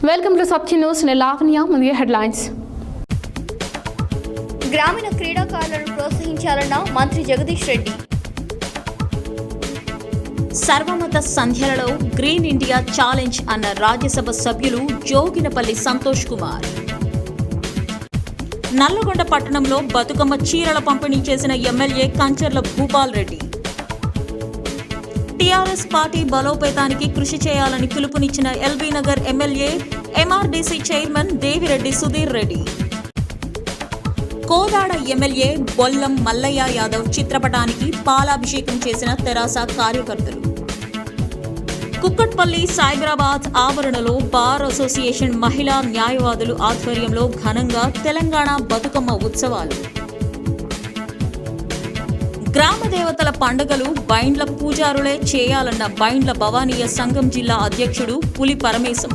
Welcome to Sabzi news. నేను లావణ్య. ముందుగా headlines. గ్రామీణ క్రీడాకారులను ప్రోత్సహించాలన్న మంత్రి జగదీష్ రెడ్డి. సర్వమత సంధ్యలలో గ్రీన్ ఇండియా ఛాలెంజ్ అన్న రాజ్యసభ సభ్యులు జోగినపల్లి సంతోష్ కుమార్. నల్లగొండ పట్టణంలో బతుకమ్మ చీరల పంపిణీ చేసిన MLA Kancharla Bhupal Reddy. TRS party బలోపేతానికి కృషి చేయాలని పిలుపునిచ్చిన LB Nagar MLA MRDC chairman Devireddy Sudheer Reddy. Kodad MLA Bollam Mallaiah Yadav చిత్రపటానికి పాలాభిషేకం చేసిన తెరాస కార్యకర్తలు. కుక్కట్పల్లి సైబరాబాద్ ఆవరణలో బార్ అసోసియేషన్ మహిళా న్యాయవాదులు ఆధ్వర్యంలో ఘనంగా తెలంగాణ బతుకమ్మ ఉత్సవాలు. గ్రామ దేవతల పండుగలు బైండ్ల పూజారులే చేయాలన్న బైండ్ల భవానీయ సంఘం జిల్లా అధ్యక్షుడు పులి పరమేశం.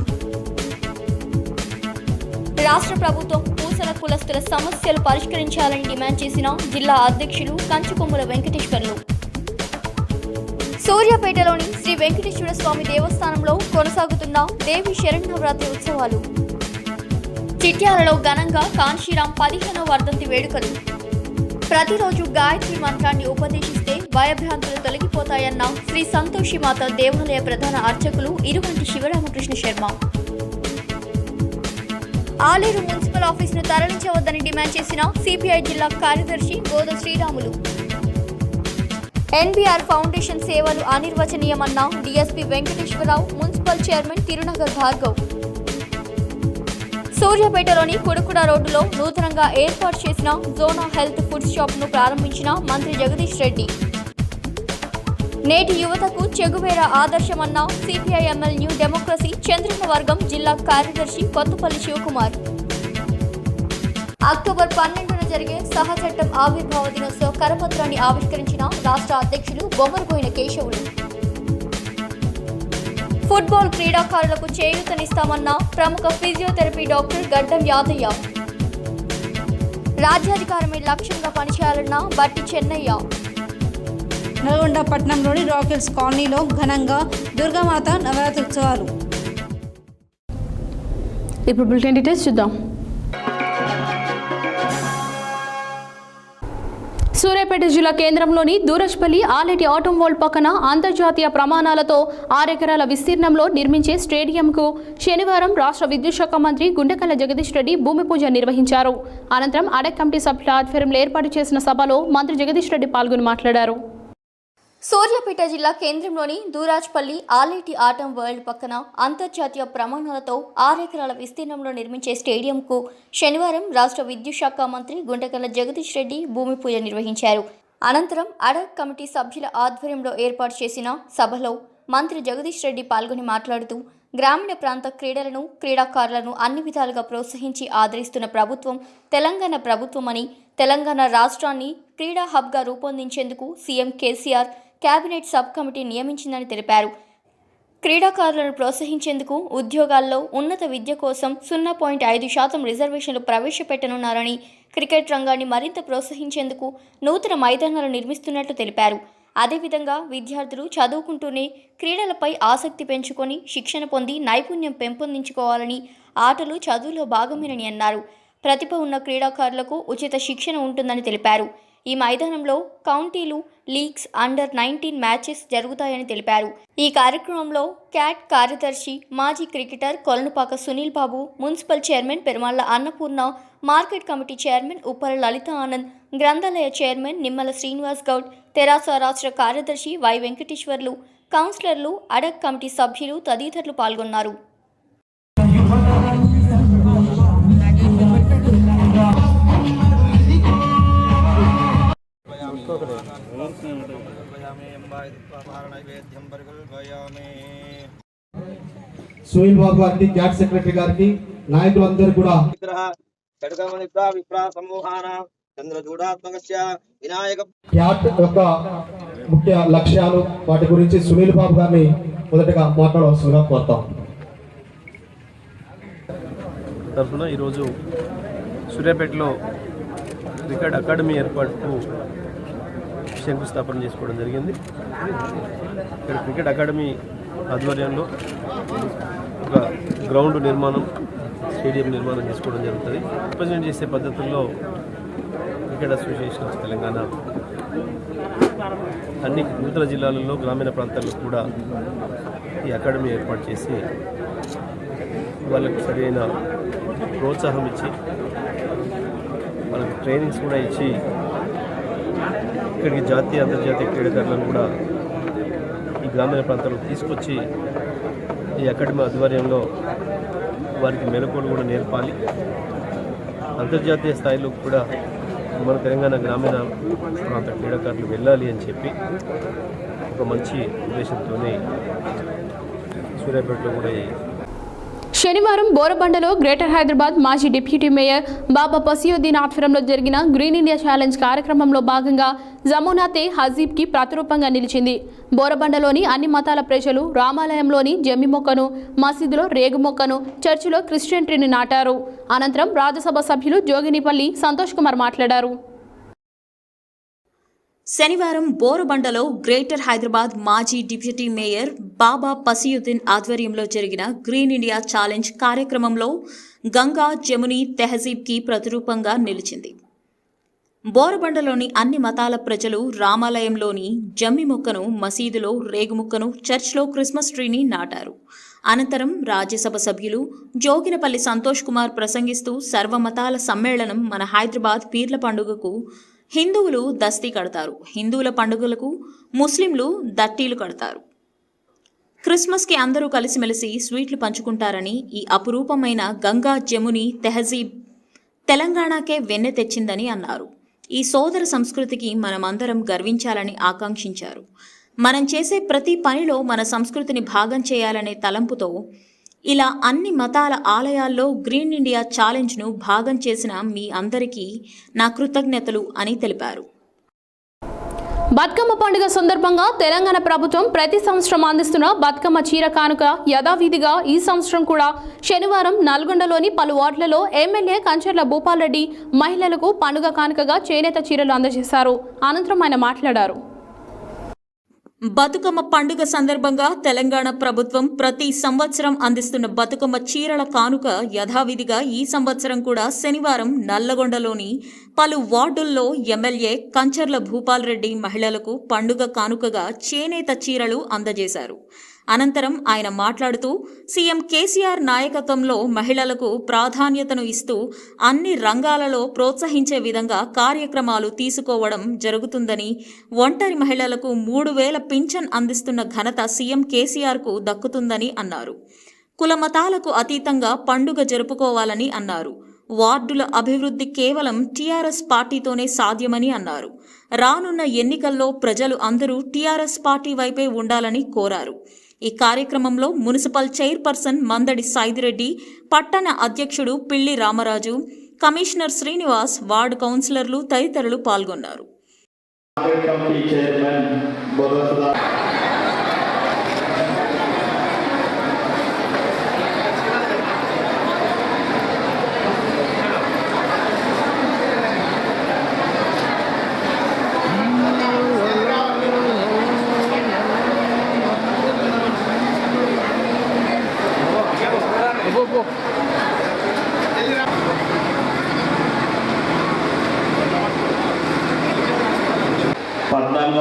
రాష్ట్ర ప్రభుత్వం పూసల కులస్తుల సమస్యలు పరిష్కరించాలని డిమాండ్ చేసిన జిల్లా అధ్యక్షులు కంచుకొమ్ముల వెంకటేశ్వర్లు. సూర్యాపేటలోని శ్రీ వెంకటేశ్వర స్వామి దేవస్థానంలో కొనసాగుతున్న దేవి శరన్నవరాత్రి ఉత్సవాలు. చిట్యాలలో ఘనంగా కాంశీరాం 15వ వర్ధంతి వేడుకలు. ప్రతిరోజు గాయత్రి మంత్రాన్ని ఉపదేశిస్తే భయభ్రాంతులు తొలగిపోతాయన్న శ్రీ సంతోషిమాత దేవాలయ ప్రధాన అర్చకులు ఇరువంటి శివరామకృష్ణ శర్మ. ఆలేరు మున్సిపల్ ఆఫీసును తరలించవద్దని డిమాండ్ చేసిన సిపిఐ జిల్లా కార్యదర్శి గోద శ్రీరాములు. ఎన్బీఆర్ ఫౌండేషన్ సేవలు అనిర్వచనీయమన్న DSP Venkateswararao. Municipal chairman Tirunagar Bhargav. సూర్యాపేటలోని కుడుకుడ రోడ్డులో నూతనంగా ఏర్పాటు చేసిన జోనా హెల్త్ ఫుడ్ షాప్ ను ప్రారంభించిన మంత్రి జగదీష్ రెడ్డి. నేటి యువతకు చెగువేర ఆదర్శమన్న CPI ML new democracy Chandranna వర్గం జిల్లా కార్యదర్శి కొత్తపల్లి శివకుమార్. అక్టోబర్ 12న జరిగే సహచట్టం ఆవిర్భావ దినోత్సవ కరపత్రాన్ని ఆవిష్కరించిన రాష్ట్ర అధ్యక్షులు బొమ్మరబోయిన కేశవులు. ఫుట్బాల్ క్రీడాకారులకు చేయూతనిస్తామన్న ప్రముఖ ఫిజియోథెరపీ డాక్టర్ గడ్డం యాదయ్య. రాజ్యాధికారమే లక్ష్యంగా పనిచేయాలన్న బట్టి చెన్నయ్య. నల్గొండ పట్టణంలోని రాకెట్స్ కాలనీలో ఘనంగా దుర్గామాత నవరాత్రి ఉత్సవాలు. ఇప్పుడు బులెటిన్ డీటెయిల్స్ చూద్దాం. సూర్యాపేట జిల్లా కేంద్రంలోని దూరజ్పల్లి ఆలేటి ఆటోమోల్ పక్కన అంతర్జాతీయ ప్రమాణాలతో 6 ఎకరాల విస్తీర్ణంలో నిర్మించే స్టేడియంకు శనివారం రాష్ట్ర విద్యుత్ శాఖ మంత్రి గుండెకల్ల జగదీష్ రెడ్డి భూమి పూజ నిర్వహించారు. అనంతరం అడక్ కమిటీ సభ్యుల ఆధ్వర్యంలో ఏర్పాటు చేసిన సభలో మంత్రి జగదీష్ రెడ్డి పాల్గొని మాట్లాడారు. సూర్యాపేట జిల్లా కేంద్రంలోని దూరాజ్పల్లి ఆలేటి ఆటం వరల్డ్ పక్కన అంతర్జాతీయ ప్రమాణాలతో 6 ఎకరాల విస్తీర్ణంలో నిర్మించే స్టేడియంకు శనివారం రాష్ట్ర విద్యుత్ శాఖ మంత్రి గుంటకల్ల జగదీష్ రెడ్డి భూమి పూజ నిర్వహించారు. అనంతరం అడక్ కమిటీ సభ్యుల ఆధ్వర్యంలో ఏర్పాటు చేసిన సభలో మంత్రి జగదీష్ రెడ్డి పాల్గొని మాట్లాడుతూ గ్రామీణ ప్రాంత క్రీడలను క్రీడాకారులను అన్ని విధాలుగా ప్రోత్సహించి ఆదరిస్తున్న ప్రభుత్వం తెలంగాణ ప్రభుత్వమని, తెలంగాణ రాష్ట్రాన్ని క్రీడా హబ్గా రూపొందించేందుకు CM KCR cabinet sub committee నియమించిందని తెలిపారు. క్రీడాకారులను ప్రోత్సహించేందుకు ఉద్యోగాల్లో ఉన్నత విద్య కోసం 0.5% రిజర్వేషన్లు ప్రవేశపెట్టనున్నారని, క్రికెట్ రంగాన్ని మరింత ప్రోత్సహించేందుకు నూతన మైదానాలు నిర్మిస్తున్నట్లు తెలిపారు. అదేవిధంగా విద్యార్థులు చదువుకుంటూనే క్రీడలపై ఆసక్తి పెంచుకొని శిక్షణ పొంది నైపుణ్యం పెంపొందించుకోవాలని, ఆటలు చదువులో భాగమేనని అన్నారు. ప్రతిభ ఉన్న క్రీడాకారులకు ఉచిత శిక్షణ ఉంటుందని తెలిపారు. ఈ మైదానంలో కౌంటీలు, లీగ్స్, అండర్-19 మ్యాచెస్ జరుగుతాయని తెలిపారు. ఈ కార్యక్రమంలో క్యాట్ కార్యదర్శి మాజీ cricketer Kolanupaka Sunil Babu, municipal chairman Perumalla Annapurna, market committee chairman Uppala Lalitha Anand, గ్రంథాలయ చైర్మన్ నిమ్మల శ్రీనివాస్ గౌడ్, తెరాస రాష్ట్ర కార్యదర్శి వై వెంకటేశ్వర్లు, కౌన్సిలర్లు, అడక్ కమిటీ సభ్యులు తదితరులు పాల్గొన్నారు. సునీల్ బాబు గారికి, క్యాట్ సెక్రటరీ గారికి, నాయకులందరూ కూడా క్యాట్ యొక్క ముఖ్య లక్ష్యాలు, వాటి గురించి సునీల్ బాబు గారిని మొదటగా మాట్లాడవలసిందిగా కోరుతాం. తరఫున ఈరోజు సూర్యాపేటలో క్రికెట్ అకాడమీ ఏర్పాటుకు శంకుస్థాపన చేసుకోవడం జరిగింది. ఇక్కడ క్రికెట్ అకాడమీ ఆధ్వర్యంలో ఒక గ్రౌండ్ నిర్మాణం, స్టేడియం నిర్మాణం చేసుకోవడం జరుగుతుంది. రిప్రజెంట్ చేసే పద్ధతుల్లో క్రికెట్ అసోసియేషన్ ఆఫ్ తెలంగాణ అన్ని నూతన జిల్లాలలో గ్రామీణ ప్రాంతాల్లో కూడా ఈ అకాడమీ ఏర్పాటు చేసి వాళ్ళకు సరైన ప్రోత్సాహం ఇచ్చి వాళ్ళకి ట్రైనింగ్స్ కూడా ఇచ్చి ఇక్కడికి జాతీయ అంతర్జాతీయ క్రీడాకారులను కూడా ఈ గ్రామీణ ప్రాంతాలకు తీసుకొచ్చి ఈ అకాడమీ ఆధ్వర్యంలో వారికి మెలకువలు కూడా నేర్పాలి. అంతర్జాతీయ స్థాయిలో కూడా మన తెలంగాణ గ్రామీణ ప్రాంత క్రీడాకారులు వెళ్ళాలి అని చెప్పి ఒక మంచి ఉద్దేశంతోనే సూర్యాపేటలో కూడా శనివారం బోరబండలో గ్రేటర్ హైదరాబాద్ మాజీ డిప్యూటీ మేయర్ బాబా పసియుద్దీన్ ఆధ్వర్యంలో జరిగిన గ్రీన్ ఇండియా ఛాలెంజ్ కార్యక్రమంలో భాగంగా జమునాతే హజీబ్కి ప్రతిరూపంగా నిలిచింది. బోరబండలోని అన్ని మతాల ప్రజలు రామాలయంలోని జమ్మి మొక్కను, మసీదులో రేగు మొక్కను, చర్చిలో క్రిస్టియన్ ట్రీని నాటారు. అనంతరం రాజ్యసభ సభ్యులు జోగినిపల్లి సంతోష్ కుమార్ మాట్లాడారు. శనివారం బోరబండలో గ్రేటర్ హైదరాబాద్ మాజీ డిప్యూటీ మేయర్ బాబా పసియుద్దీన్ ఆధ్వర్యంలో జరిగిన గ్రీన్ ఇండియా ఛాలెంజ్ కార్యక్రమంలో గంగా జముని తెహజీబ్కి ప్రతిరూపంగా నిలిచింది. బోరబండలోని అన్ని మతాల ప్రజలు రామాలయంలోని జమ్మి మొక్కను, మసీదులో రేగు మొక్కను, చర్చ్లో క్రిస్మస్ ట్రీని నాటారు. అనంతరం రాజ్యసభ సభ్యులు జోగినపల్లి సంతోష్ కుమార్ ప్రసంగిస్తూ సర్వమతాల సమ్మేళనం మన హైదరాబాద్ పీర్ల పండుగకు హిందువులు దస్తీ కడతారు, హిందువుల పండుగలకు ముస్లింలు దట్టీలు కడతారు, క్రిస్మస్కి అందరూ కలిసిమెలిసి స్వీట్లు పంచుకుంటారని ఈ అపురూపమైన గంగా జముని తెహజీబ్ తెలంగాణకే వెన్నె తెచ్చిందని అన్నారు. ఈ సోదర సంస్కృతికి మనమందరం గర్వించాలని ఆకాంక్షించారు. మనం చేసే ప్రతి పనిలో మన సంస్కృతిని భాగం చేయాలనే తలంపుతో ఇలా అన్ని మతాల ఆలయాల్లో గ్రీన్ ఇండియా ఛాలెంజ్ను భాగం చేసిన మీ అందరికీ నా కృతజ్ఞతలు అని తెలిపారు. బతుకమ్మ పండుగ సందర్భంగా తెలంగాణ ప్రభుత్వం ప్రతి సంవత్సరం అందిస్తున్న బతుకమ్మ చీర కానుక యథావిధిగా ఈ సంవత్సరం కూడా శనివారం నల్గొండలోని పలు వార్డులలో ఎమ్మెల్యే కంచర్ల భూపాల్ రెడ్డి మహిళలకు పండుగ కానుకగా చేనేత చీరలు అందజేశారు. అనంతరం ఆయన మాట్లాడారు. బతుకమ్మ పండుగ సందర్భంగా తెలంగాణ ప్రభుత్వం ప్రతి సంవత్సరం అందిస్తున్న బతుకమ్మ చీరల కానుక యథావిధిగా ఈ సంవత్సరం కూడా శనివారం నల్లగొండలోని పలు వార్డుల్లో ఎమ్మెల్యే కంచర్ల భూపాల్ రెడ్డి మహిళలకు పండుగ కానుకగా చేనేత చీరలు అందజేశారు. అనంతరం ఆయన మాట్లాడుతూ సీఎం కేసీఆర్ నాయకత్వంలో మహిళలకు ప్రాధాన్యతను ఇస్తూ అన్ని రంగాలలో ప్రోత్సహించే విధంగా కార్యక్రమాలు తీసుకోవడం జరుగుతుందని, ఒంటరి మహిళలకు 3,000 పింఛన్ అందిస్తున్న ఘనత సీఎం కేసీఆర్కు దక్కుతుందని అన్నారు. కులమతాలకు అతీతంగా పండుగ జరుపుకోవాలని అన్నారు. వార్డుల అభివృద్ధి కేవలం టీఆర్ఎస్ పార్టీతోనే సాధ్యమని అన్నారు. రానున్న ఎన్నికల్లో ప్రజలు అందరూ టీఆర్ఎస్ పార్టీ వైపే ఉండాలని కోరారు. ఈ కార్యక్రమంలో మున్సిపల్ చైర్పర్సన్ మందడి సాయిదిరెడ్డి, పట్టణ అధ్యక్షుడు పిల్లి రామరాజు, కమిషనర్ శ్రీనివాస్, వార్డు కౌన్సిలర్లు తదితరులు పాల్గొన్నారు.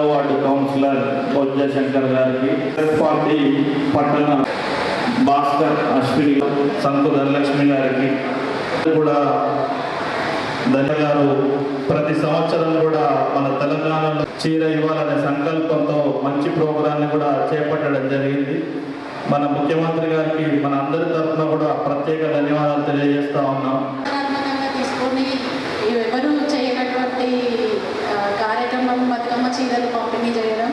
వార్డు కౌన్సిలర్ బొజ్జ శంకర్ గారికి, పార్టీ పట్టణ భాస్కర్ అశ్విని, సంతు ధనలక్ష్మి గారికి కూడా ధన్యవాదాలు. ప్రతి సంవత్సరం కూడా మన తెలంగాణలో చీర ఇవ్వాలనే సంకల్పంతో మంచి ప్రోగ్రాన్ని కూడా చేపట్టడం జరిగింది. మన ముఖ్యమంత్రి గారికి మన అందరి తరఫున కూడా ప్రత్యేక ధన్యవాదాలు తెలియజేస్తా ఉన్నాం. ఎవరు చేయనటువంటి కార్యక్రమం బతుకమ్మ చీరలు పంపిణీ చేయడం,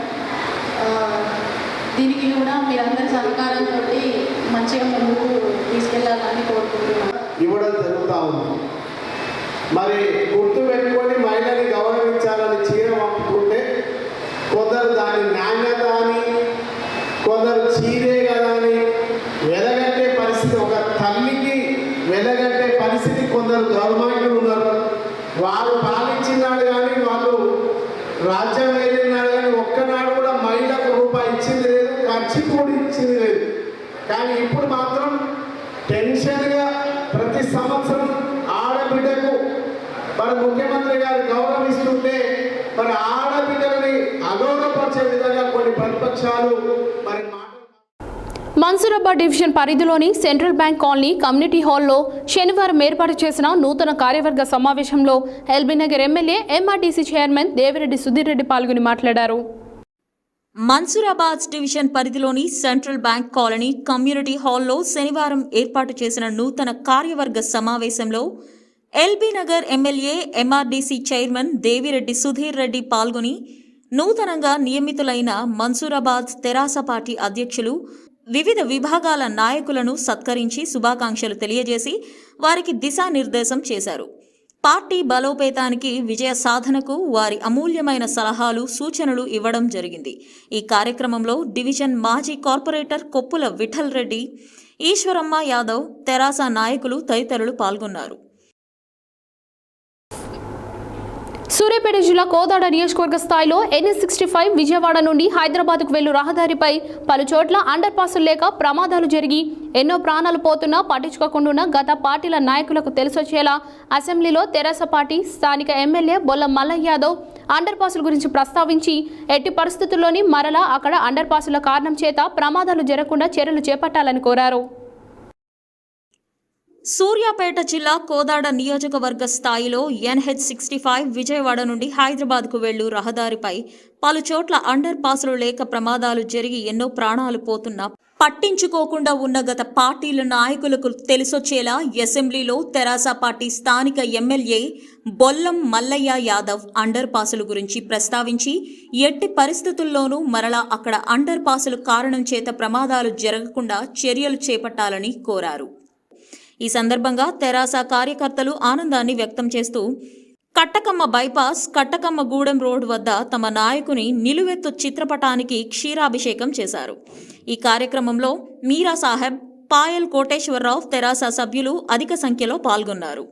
దీనికి కూడా మీరందరి సహకారంతో మంచిగా ముందుకు తీసుకెళ్లాలని కోరుకుంటున్నాం. ఇవ్వడం జరుగుతూ ఉంది. మరి గుర్తు పెట్టుకొని మహిళని గౌరవించాలని చీర పంపుకుంటే కొందరు దాని నాణ్యత అని, కొందరు చీరే కదా అని వెలగట్టే పరిస్థితి, ఒక తల్లికి వెలగట్టే పరిస్థితి కొందరు గవర్నమెంట్లు ఉన్నారు. వారు పాలించిన రాసినాడు కానీ వాళ్ళు రాజ్యం వెళ్ళినాడు కానీ ఒక్కనాడు కూడా మహిళకు రూపాయి ఇచ్చింది లేదు, ఖర్చు కూడా ఇచ్చింది లేదు. కానీ ఇప్పుడు మాత్రం టెన్షన్గా ప్రతి సంవత్సరం ఆడబిడ్డకు మరి ముఖ్యమంత్రి గారు గౌరవిస్తుంటే మరి ఆడబిడ్డలని అగౌరవపరిచే విధంగా కొన్ని ప్రతిపక్షాలు మరి మన్సూరాబాద్ డివిజన్ పరిధిలోని సెంట్రల్ బ్యాంక్ కాలనీ కమ్యూనిటీ హాల్లో శనివారం ఏర్పాటు చేసిన నూతన కార్యవర్గ సమావేశంలో LB Nagar MLA MRDC chairman Devireddy Sudheer Reddy పాల్గొని మాట్లాడారు. మన్సూరాబాద్ డివిజన్ పరిధిలోని సెంట్రల్ బ్యాంక్ కాలనీ కమ్యూనిటీ హాల్లో శనివారం ఏర్పాటు చేసిన నూతన కార్యవర్గ సమావేశంలో LB Nagar MLA MRDC chairman Devireddy Sudheer Reddy పాల్గొని నూతనంగా నియమితులైన మన్సూరాబాద్ తెరాస పార్టీ అధ్యక్షులు వివిధ విభాగాల నాయకులను సత్కరించి శుభాకాంక్షలు తెలియజేసి వారికి దిశానిర్దేశం చేశారు. పార్టీ బలోపేతానికి, విజయ సాధనకు వారి అమూల్యమైన సలహాలు, సూచనలు ఇవ్వడం జరిగింది. ఈ కార్యక్రమంలో డివిజన్ మాజీ కార్పొరేటర్ కొప్పుల విఠల్ రెడ్డి, ఈశ్వరమ్మ యాదవ్, తెరాస నాయకులు తదితరులు పాల్గొన్నారు. సూర్యాపేట జిల్లా కోదాడ నియోజకవర్గ స్థాయిలో NH65 విజయవాడ నుండి హైదరాబాద్కు వెళ్లు రహదారిపై పలు చోట్ల అండర్ పాసులు లేక ప్రమాదాలు జరిగి ఎన్నో ప్రాణాలు పోతున్నా పట్టించుకోకుండా గత పార్టీల నాయకులకు తెలిసొచ్చేలా అసెంబ్లీలో తెరాస పార్టీ స్థానిక ఎమ్మెల్యే బొల్ల మల్లయ్య యాదవ్ అండర్ పాసుల గురించి ప్రస్తావించి ఎట్టి పరిస్థితుల్లోని మరలా అక్కడ అండర్ పాసుల కారణం చేత ప్రమాదాలు జరగకుండా చర్యలు చేపట్టాలని కోరారు. సూర్యాపేట జిల్లా కోదాడ నియోజకవర్గ స్థాయిలో NH65 విజయవాడ నుండి హైదరాబాద్కు వెళ్లు రహదారిపై పలు చోట్ల అండర్ పాసులు లేక ప్రమాదాలు జరిగి ఎన్నో ప్రాణాలు పోతున్నా పట్టించుకోకుండా ఉన్న గత పార్టీల నాయకులకు తెలిసొచ్చేలా అసెంబ్లీలో తెరాస పార్టీ స్థానిక ఎమ్మెల్యే బొల్లం మల్లయ్య యాదవ్ అండర్ పాసుల గురించి ప్రస్తావించి ఎట్టి పరిస్థితుల్లోనూ మరలా అక్కడ అండర్ పాసులు కారణం చేత ప్రమాదాలు జరగకుండా చర్యలు చేపట్టాలని కోరారు. ఈ సందర్భంగా తెరాస కార్యకర్తలు ఆనందాన్ని వ్యక్తం చేస్తూ కట్టకమ్మ బైపాస్, కట్టకమ్మగూడెం రోడ్ వద్ద తమ నాయకుని నిలువెత్తు చిత్రపటానికి క్షీరాభిషేకం చేశారు. ఈ కార్యక్రమంలో మీరా సాహెబ్, పాయల్ కోటేశ్వరరావు, తెరాస సభ్యులు అధిక సంఖ్యలో పాల్గొన్నారు.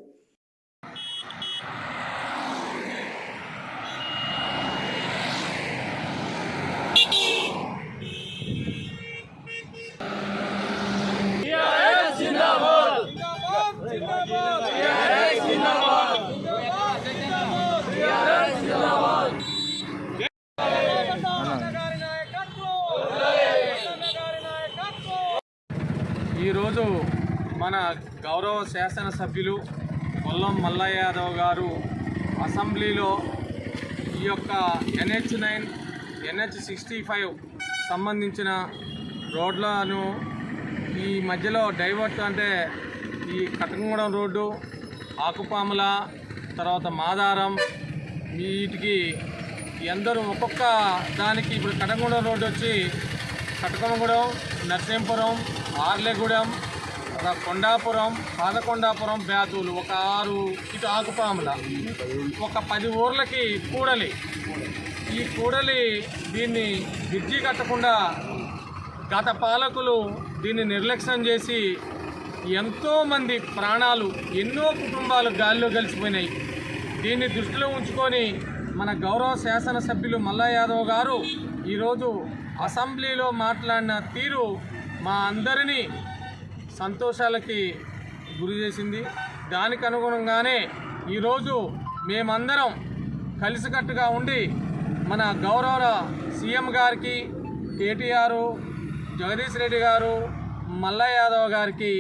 ఈరోజు మన గౌరవ శాసనసభ్యులు బొల్లం మల్లయ్య యాదవ్ గారు అసెంబ్లీలో ఈ యొక్క NH9, NH65 సంబంధించిన రోడ్లను ఈ మధ్యలో డైవర్ట్ అంటే ఈ కట్టంగూడెం రోడ్డు, ఆకుపాముల, తర్వాత మాదారం, వీటికి అందరూ ఒక్కొక్క దానికి ఇప్పుడు కట్టంగూడెం రోడ్డు వచ్చి కట్టకమ్మగూడెం, నర్సింపురం, ఆర్లెగూడెం, కొండాపురం, పాదకొండాపురం, బ్యాతూలు ఒక 6, ఇటు ఆకుపాముల ఒక 10 ఊర్లకి కూడలి. ఈ కూడలి దీన్ని బ్రిడ్జి కట్టకుండా గత పాలకులు దీన్ని నిర్లక్ష్యం చేసి ఎంతోమంది ప్రాణాలు, ఎన్నో కుటుంబాలు గాలిలో కలిసిపోయినాయి. దీన్ని దృష్టిలో ఉంచుకొని మన గౌరవ శాసనసభ్యులు మల్లయ్య యాదవ్ గారు ఈరోజు అసెంబ్లీలో మాట్లాడిన తీరు మా అందరినీ సంతోషాలకి గురి చేసింది. దానికి అనుగుణంగానే ఈరోజు మేమందరం కలిసికట్టుగా ఉండి మన గౌరవ సీఎం గారికి, కేటీఆర్, జగదీష్ రెడ్డి గారు, మల్లయ్య యాదవ్ గారికి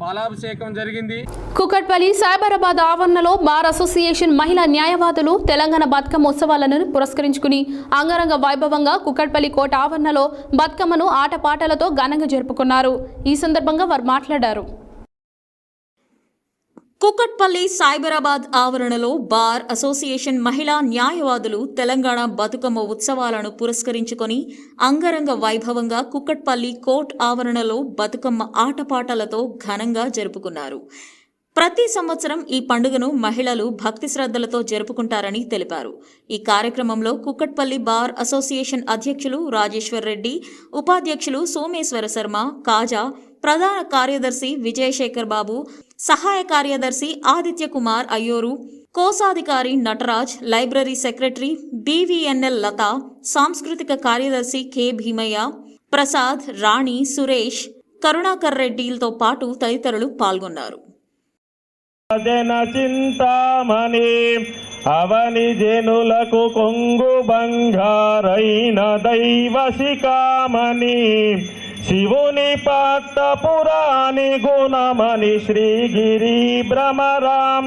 పాలాభిషేకం జరిగింది. కుకట్పల్లి సైబరాబాద్ ఆవరణలో బార్ అసోసియేషన్ మహిళా న్యాయవాదులు తెలంగాణ బతుకమ్మ ఉత్సవాలను పురస్కరించుకుని అంగరంగ వైభవంగా కుకట్పల్లి కోట ఆవరణలో బతుకమ్మను ఆటపాటలతో ఘనంగా జరుపుకున్నారు. ఈ సందర్భంగా వారు మాట్లాడారు. కుకట్పల్లి సైబరాబాద్ ఆవరణలో బార్ అసోసియేషన్ మహిళా న్యాయవాదులు తెలంగాణ బతుకమ్మ ఉత్సవాలను పురస్కరించుకొని అంగరంగ వైభవంగా కుకట్పల్లి కోర్ట్ ఆవరణలో బతుకమ్మ ఆటపాటలతో ఘనంగా జరుపుకున్నారు. ప్రతి సంవత్సరం ఈ పండుగను మహిళలు భక్తి శ్రద్ధలతో జరుపుకుంటారని తెలిపారు. ఈ కార్యక్రమంలో కుకట్పల్లి బార్ అసోసియేషన్ అధ్యక్షులు రాజేశ్వర్ రెడ్డి, ఉపాధ్యక్షులు సోమేశ్వర శర్మ, కాజా, ప్రధాన కార్యదర్శి విజయశేఖర్ బాబు, సహాయ కార్యదర్శి ఆదిత్య కుమార్ అయ్యూరు, కోశాధికారి నటరాజ్, లైబ్రరీ సెక్రటరీ BVNL లత, సాంస్కృతిక కార్యదర్శి K భీమయ్య, ప్రసాద్, రాణి, సురేష్, కరుణాకర్ రెడ్డిలతో పాటు తదితరులు పాల్గొన్నారు. జన చింతామణి అవని జనులకు కొంగు బంగారైన దైవ శిఖామణి శివుని పట్ట పురాణి గుణమణి శ్రీగిరి భ్రమరాం.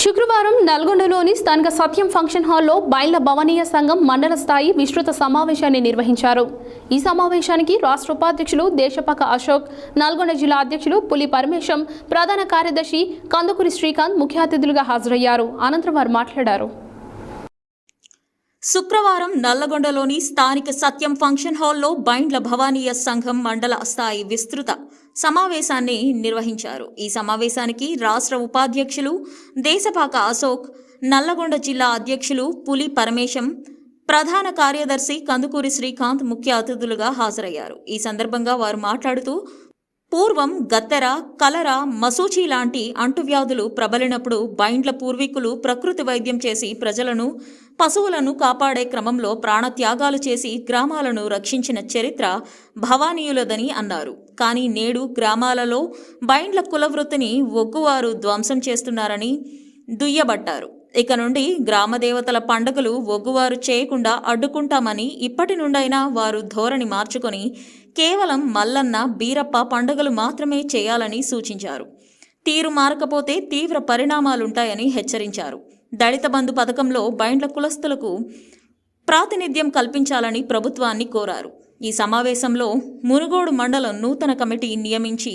శుక్రవారం నల్గొండలోని స్థానిక సత్యం ఫంక్షన్ హాల్లో బైండ్ల భవనీయ సంఘం మండల స్థాయి విస్తృత సమావేశాన్ని నిర్వహించారు. ఈ సమావేశానికి రాష్ట్ర ఉపాధ్యక్షులు దేశపాక అశోక్, నల్గొండ జిల్లా అధ్యక్షులు పులి పరమేశం, ప్రధాన కార్యదర్శి కందుకూరి శ్రీకాంత్ ముఖ్య అతిథులుగా హాజరయ్యారు. అనంతరం వారు మాట్లాడారు. శుక్రవారం నల్లగొండలోని స్థానిక సత్యం ఫంక్షన్ హాల్లో బైండ్ల భవానీయ సంఘం మండల స్థాయి విస్తృత సమావేశాన్ని నిర్వహించారు. ఈ సమావేశానికి రాష్ట్ర ఉపాధ్యక్షులు దేశపాక అశోక్, నల్లగొండ జిల్లా అధ్యక్షులు పులి పరమేశం, ప్రధాన కార్యదర్శి కందుకూరి శ్రీకాంత్ ముఖ్య అతిథులుగా హాజరయ్యారు. ఈ సందర్భంగా వారు మాట్లాడుతూ పూర్వం గత్తెర, కలరా, మసూచి లాంటి అంటువ్యాధులు ప్రబలినప్పుడు బైండ్ల పూర్వీకులు ప్రకృతి వైద్యం చేసి ప్రజలను, పశువులను కాపాడే క్రమంలో ప్రాణత్యాగాలు చేసి గ్రామాలను రక్షించిన చరిత్ర భవానీయులదని అన్నారు. కానీ నేడు గ్రామాలలో బైండ్ల కులవృత్తిని ఒగ్గువారు ధ్వంసం చేస్తున్నారని దుయ్యబట్టారు. ఇక నుండి గ్రామదేవతల పండుగలు ఒగ్గువారు చేయకుండా అడ్డుకుంటామని ఇప్పటి నుండైనా వారు ధోరణి మార్చుకొని కేవలం మల్లన్న, బీరప్ప పండుగలు మాత్రమే చేయాలని సూచించారు. తీరు మారకపోతే తీవ్ర పరిణామాలుంటాయని హెచ్చరించారు. దళిత బంధు పథకంలో బైండ్ల కులస్తులకు ప్రాతినిధ్యం కల్పించాలని ప్రభుత్వాన్ని కోరారు. ఈ సమావేశంలో మునుగోడు మండలం నూతన కమిటీ నియమించి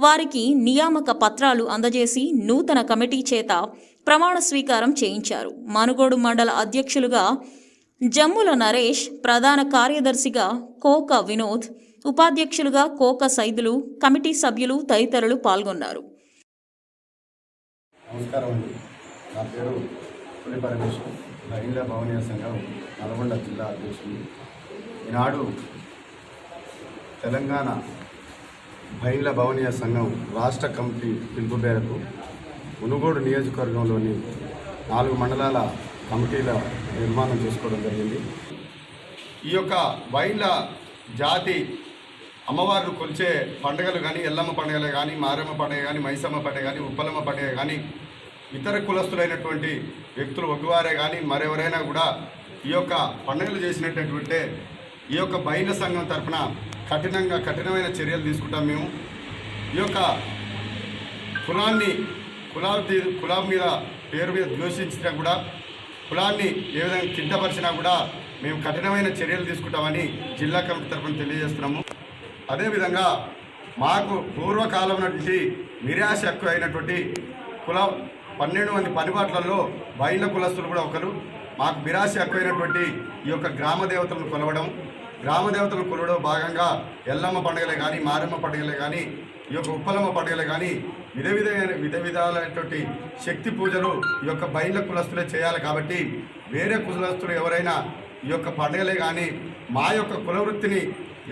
వారికి నియామక పత్రాలు అందజేసి నూతన కమిటీ చేత ప్రమాణ స్వీకారం చేయించారు. మనుగోడు మండల అధ్యక్షులుగా జమ్ముల నరేష్, ప్రధాన కార్యదర్శిగా కోక వినోద్, ఉపాధ్యక్షులుగా కోక సైదులు, కమిటీ సభ్యులు తదితరులు పాల్గొన్నారు. నమస్కారం అండి. నా పేరు పులి పరమేశ్వర్, బైండ్ల భవనీయ సంఘం నల్గొండ జిల్లా అధ్యక్షుడు. ఈనాడు తెలంగాణ బైండ్ల భవనీయ సంఘం రాష్ట్ర కమిటీ పిలుపు మేరకు మునుగోడు నియోజకవర్గంలోని 4 మండలాల కమిటీల నిర్మాణం చేసుకోవడం జరిగింది. ఈ యొక్క బైండ్ల జాతి అమ్మవారు కొలిచే పండుగలు కానీ, ఎల్లమ్మ పండుగలు కానీ, మారమ్మ పండుగ కానీ, మైసమ్మ పండుగ కానీ, ఉప్పలమ్మ పండుగ కానీ, ఇతర కులస్తులైనటువంటి వ్యక్తులు ఒగ్గువారే కానీ మరెవరైనా కూడా ఈ యొక్క పండుగలు చేసినటువంటి ఈ యొక్క బైండ్ల సంఘం తరఫున కఠినమైన చర్యలు తీసుకుంటాం. మేము ఈ యొక్క కులం మీద పేరు మీద ద్వేషించినా కూడా, కులాన్ని ఏ విధంగా కింటపరిచినా కూడా మేము కఠినమైన చర్యలు తీసుకుంటామని జిల్లా కమిటీ తరఫున తెలియజేస్తున్నాము. అదేవిధంగా మాకు పూర్వకాలం నుండి నిరాశ హక్కు అయినటువంటి 12 మంది పనిబాట్లలో బైండ్ల కులస్తులు కూడా ఒకరు. మాకు నిరాశ హక్కు అయినటువంటి ఈ యొక్క గ్రామ దేవతలను కొలవడం భాగంగా ఎల్లమ్మ పండుగలే కానీ, మారమ్మ పండుగలే కానీ, ఈ యొక్క ఉప్పలమ్మ పండుగలే కానీ విధ విధాలైనటువంటి శక్తి పూజలు ఈ యొక్క బైండ్ల కులస్తులే చేయాలి. కాబట్టి వేరే కులస్తులు ఎవరైనా ఈ యొక్క పండుగలే కానీ మా యొక్క కులవృత్తిని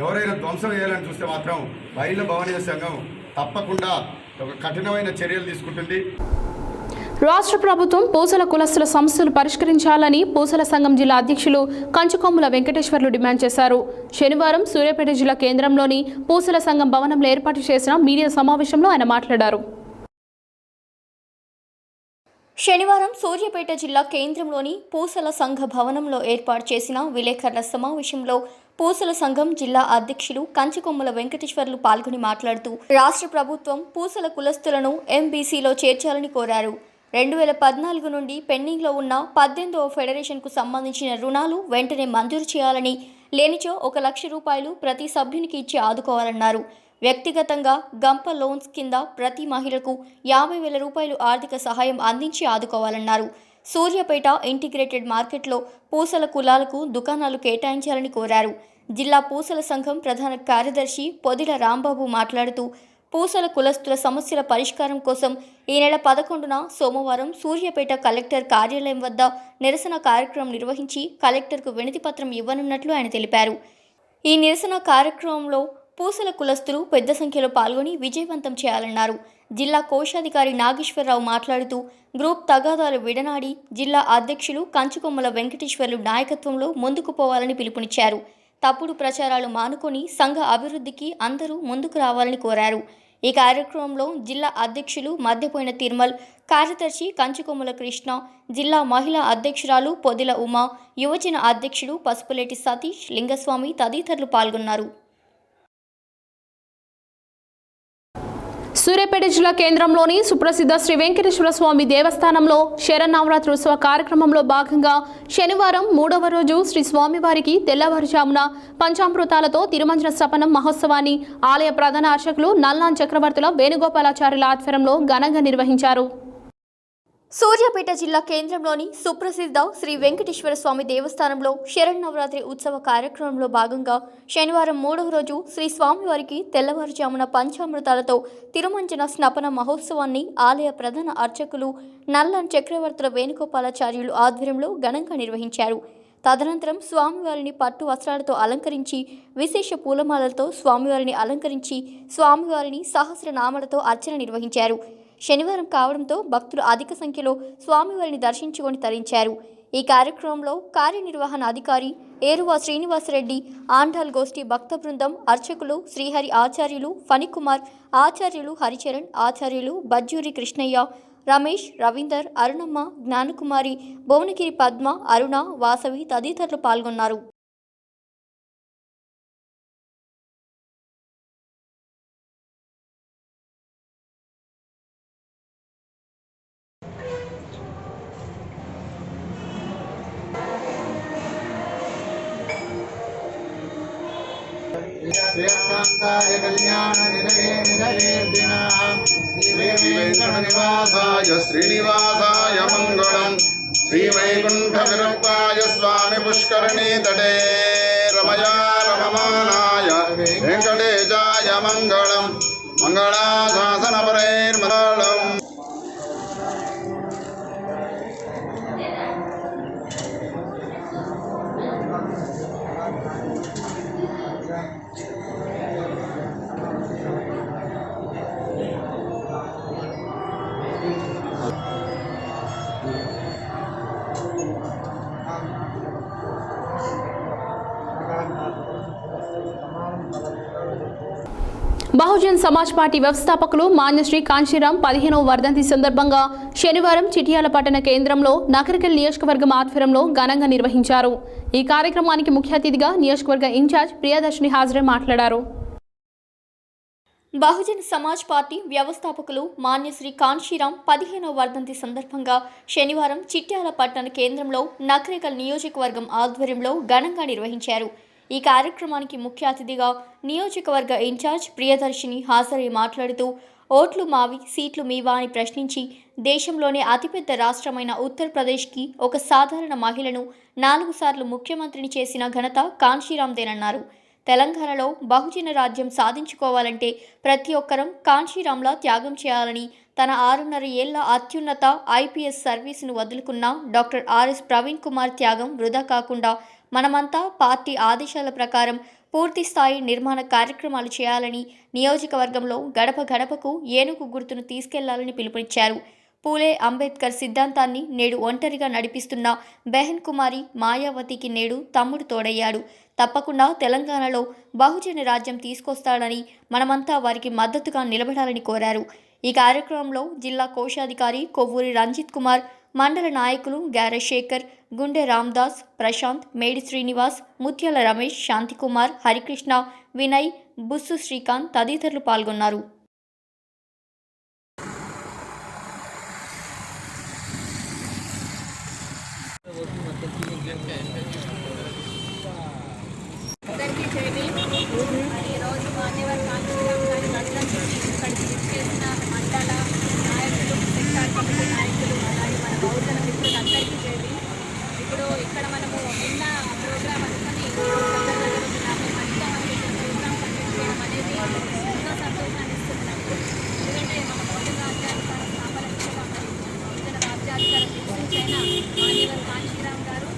ఎవరైనా ధ్వంసం చేయాలని చూస్తే మాత్రం బహిరంగ భవనీయ సంఘం తప్పకుండా ఒక కఠినమైన చర్యలు తీసుకుంటుంది. రాష్ట్ర ప్రభుత్వం పూసల కులస్తుల సమస్యలు పరిష్కరించాలని పూసల సంఘం జిల్లా అధ్యక్షులు కంచుకొమ్ముల వెంకటేశ్వర్లు డిమాండ్ చేశారు. శనివారం సూర్యాపేట జిల్లా కేంద్రంలోని పూసల సంఘం భవనంలో ఏర్పాటు చేసిన మీడియా సమావేశంలో ఆయన మాట్లాడారు. శనివారం సూర్యాపేట జిల్లా కేంద్రంలోని పూసల సంఘ భవనంలో ఏర్పాటు చేసిన విలేకరుల సమావేశంలో పూసల సంఘం జిల్లా అధ్యక్షులు కంచుకొమ్మల వెంకటేశ్వర్లు పాల్గొని మాట్లాడుతూ రాష్ట్ర ప్రభుత్వం పూసల కులస్తులను ఎంబీసీలో చేర్చాలని కోరారు. 2014 నుండి పెండింగ్లో ఉన్న 18వ ఫెడరేషన్కు సంబంధించిన రుణాలు వెంటనే మంజూరు చేయాలని, లేనిచో 1 లక్ష రూపాయలు ప్రతి సభ్యునికి ఇచ్చి ఆదుకోవాలన్నారు. వ్యక్తిగతంగా గంప లోన్స్ కింద ప్రతి మహిళకు 50,000 రూపాయలు ఆర్థిక సహాయం అందించి ఆదుకోవాలన్నారు. సూర్యాపేట ఇంటిగ్రేటెడ్ మార్కెట్లో పూసల కులాలకు దుకాణాలు కేటాయించాలని కోరారు. జిల్లా పూసల సంఘం ప్రధాన కార్యదర్శి పొదిల రాంబాబు మాట్లాడుతూ పూసల కులస్తుల సమస్యల పరిష్కారం కోసం ఈ నెల 11న సోమవారం సూర్యాపేట కలెక్టర్ కార్యాలయం వద్ద నిరసన కార్యక్రమం నిర్వహించి కలెక్టర్కు వినతిపత్రం ఇవ్వనున్నట్లు ఆయన తెలిపారు. ఈ నిరసన కార్యక్రమంలో పూసల కులస్తులు పెద్ద సంఖ్యలో పాల్గొని విజయవంతం చేయాలన్నారు. జిల్లా కోశాధికారి నాగేశ్వరరావు మాట్లాడుతూ గ్రూప్ తగాదాలు విడనాడి జిల్లా అధ్యక్షులు కంచుకొమ్మల వెంకటేశ్వర్లు నాయకత్వంలో ముందుకు పోవాలని పిలుపునిచ్చారు. తప్పుడు ప్రచారాలు మానుకొని సంఘ అభివృద్ధికి అందరూ ముందుకు రావాలని కోరారు. ఈ కార్యక్రమంలో జిల్లా అధ్యక్షులు మధ్యపోయిన తిరుమల్, కార్యదర్శి కంచుకొమ్మల కృష్ణ, జిల్లా మహిళా అధ్యక్షురాలు పొదిల ఉమా, యువజన అధ్యక్షుడు పసుపులేటి సతీష్, లింగస్వామి తదితరులు పాల్గొన్నారు. సూర్యాపేట జిల్లా కేంద్రంలోని సుప్రసిద్ధ శ్రీ వెంకటేశ్వర స్వామి దేవస్థానంలో శరన్నవరాత్రి ఉత్సవ కార్యక్రమంలో భాగంగా శనివారం 3వ రోజు శ్రీ స్వామివారికి తెల్లవారుజామున పంచామృతాలతో తిరుమంజన స్థపనం మహోత్సవాన్ని ఆలయ ప్రధాన అర్చకులు నల్లాన్ చక్రవర్తుల వేణుగోపాలాచార్యుల ఆధ్వర్యంలో ఘనంగా నిర్వహించారు. సూర్యాపేట జిల్లా కేంద్రంలోని సుప్రసిద్ధ శ్రీ వెంకటేశ్వర స్వామి దేవస్థానంలో శరన్నవరాత్రి ఉత్సవ కార్యక్రమంలో భాగంగా శనివారం 3వ రోజు శ్రీ స్వామివారికి తెల్లవారుజామున పంచామృతాలతో తిరుమంజన స్నపన మహోత్సవాన్ని ఆలయ ప్రధాన అర్చకులు నల్లాన్ చక్రవర్తుల వేణుగోపాలాచార్యులు ఆధ్వర్యంలో ఘనంగా నిర్వహించారు. తదనంతరం స్వామివారిని పట్టు వస్త్రాలతో అలంకరించి విశేష పూలమాలలతో స్వామివారిని అలంకరించి స్వామివారిని సహస్రనామాలతో అర్చన నిర్వహించారు. శనివారం కావడంతో భక్తులు అధిక సంఖ్యలో స్వామివారిని దర్శించుకొని తరించారు. ఈ కార్యక్రమంలో కార్యనిర్వహణ అధికారి ఏరువా శ్రీనివాసరెడ్డి, ఆండాల్ గోష్ఠి భక్త బృందం, అర్చకులు శ్రీహరి ఆచార్యులు, ఫణికుమార్ ఆచార్యులు, హరిచరణ్ ఆచార్యులు, బజ్జూరి కృష్ణయ్య, రమేష్, రవీందర్, అరుణమ్మ, జ్ఞానకుమారి, భువనగిరి పద్మ, అరుణ, వాసవి తదితరులు పాల్గొన్నారు. శ్రీకాంతాయ కళ్యాణ నిలయే నిలయేర్దినాం శ్రీవేంకటనివాసాయ శ్రీనివాసాయ మంగళం శ్రీవైకుంఠవిరక్తాయ స్వామి పుష్కరిణీ తటే రమయా రమమానాయ వెంకటేశాయ మంగళం మంగళాశాసనపరైర్మంగళం. బహుజన్ సమాజ్ పార్టీ వ్యవస్థాపకులు మాన్యశ్రీ కాంశీరాం 15వ వర్ధంతి సందర్భంగా శనివారం చిట్యాల పట్టణ కేంద్రంలో నకరికల్ నియోజకవర్గం ఆధ్వర్యంలో ఘనంగా నిర్వహించారు. ఈ కార్యక్రమానికి ముఖ్య అతిథిగా నియోజకవర్గ ఇన్ఛార్జ్ ప్రియదర్శిని హాజరై మాట్లాడారు. బహుజన్ సమాజ్ పార్టీ వ్యవస్థాపకులు మాన్యశ్రీ కాంశీరాం 15వ వర్ధంతి సందర్భంగా శనివారం చిట్యాల పట్టణ కేంద్రంలో నకరికల్ నియోజకవర్గం ఆధ్వర్యంలో ఘనంగా నిర్వహించారు. ఈ కార్యక్రమానికి ముఖ్య అతిథిగా నియోజకవర్గ ఇన్ఛార్జ్ ప్రియదర్శిని హాజరై మాట్లాడుతూ ఓట్లు మావి సీట్లు మీవా అని ప్రశ్నించి దేశంలోనే అతిపెద్ద రాష్ట్రమైన ఉత్తరప్రదేశ్కి ఒక సాధారణ మహిళను 4 సార్లు ముఖ్యమంత్రిని చేసిన ఘనత కాంశీరాందేనన్నారు. తెలంగాణలో బహుజన రాజ్యం సాధించుకోవాలంటే ప్రతి ఒక్కరం కాంశీరాంలా త్యాగం చేయాలని తన 6.5 ఏళ్ల అత్యున్నత ఐపీఎస్ సర్వీసును వదులుకున్న డాక్టర్ ఆర్ఎస్ ప్రవీణ్ కుమార్ త్యాగం వృధా కాకుండా మనమంతా పార్టీ ఆదేశాల ప్రకారం పూర్తి స్థాయి నిర్మాణ కార్యక్రమాలు చేయాలని, నియోజకవర్గంలో గడప గడపకు ఏనుగు గుర్తును తీసుకెళ్లాలని పిలుపునిచ్చారు. పూలే అంబేద్కర్ సిద్ధాంతాన్ని నేడు ఒంటరిగా నడిపిస్తున్న బెహన్ కుమారి మాయావతికి నేడు తమ్ముడు తోడయ్యాడు. తప్పకుండా తెలంగాణలో బహుజన రాజ్యం తీసుకొస్తాడని మనమంతా వారికి మద్దతుగా నిలబడాలని కోరారు. ఈ కార్యక్రమంలో జిల్లా కోశాధికారి కొవ్వూరి రంజిత్ కుమార్, మండల నాయకులు గారె శేఖర్, గుండె రామ్దాస్, ప్రశాంత్, మేడి శ్రీనివాస్, ముత్యాల రమేష్, శాంతికుమార్, హరికృష్ణ, వినయ్, బుస్సు శ్రీకాంత్ తదితరులు పాల్గొన్నారు. అందరికీ చేయండి. మరి ఈరోజు మాన్యవర్ కాంచీరామ్ గారి వర్ధంతికి ఇక్కడికి విచ్చేసిన మండల నాయకులు, సెక్టార్ కమిటీ నాయకులు, అలాగే మన బహుజన మిత్రులందరికీ చేయండి. ఇప్పుడు ఇక్కడ మనము నిన్న ప్రోగ్రామ్ అనుకుని సందర్భంగా 50 మందితో మనకి ప్రోగ్రామ్ కండక్ట్ చేయడం అనేది ఎంతో సంతోషాన్ని ఇస్తున్నాము. ఎందుకంటే మన బహుజన రాజ్యాధికార స్థాపన దిశగా మరి బహుజన రాజ్యాధికార విశిష్టైన మాన్యవర్ కాంచీరామ్ గారు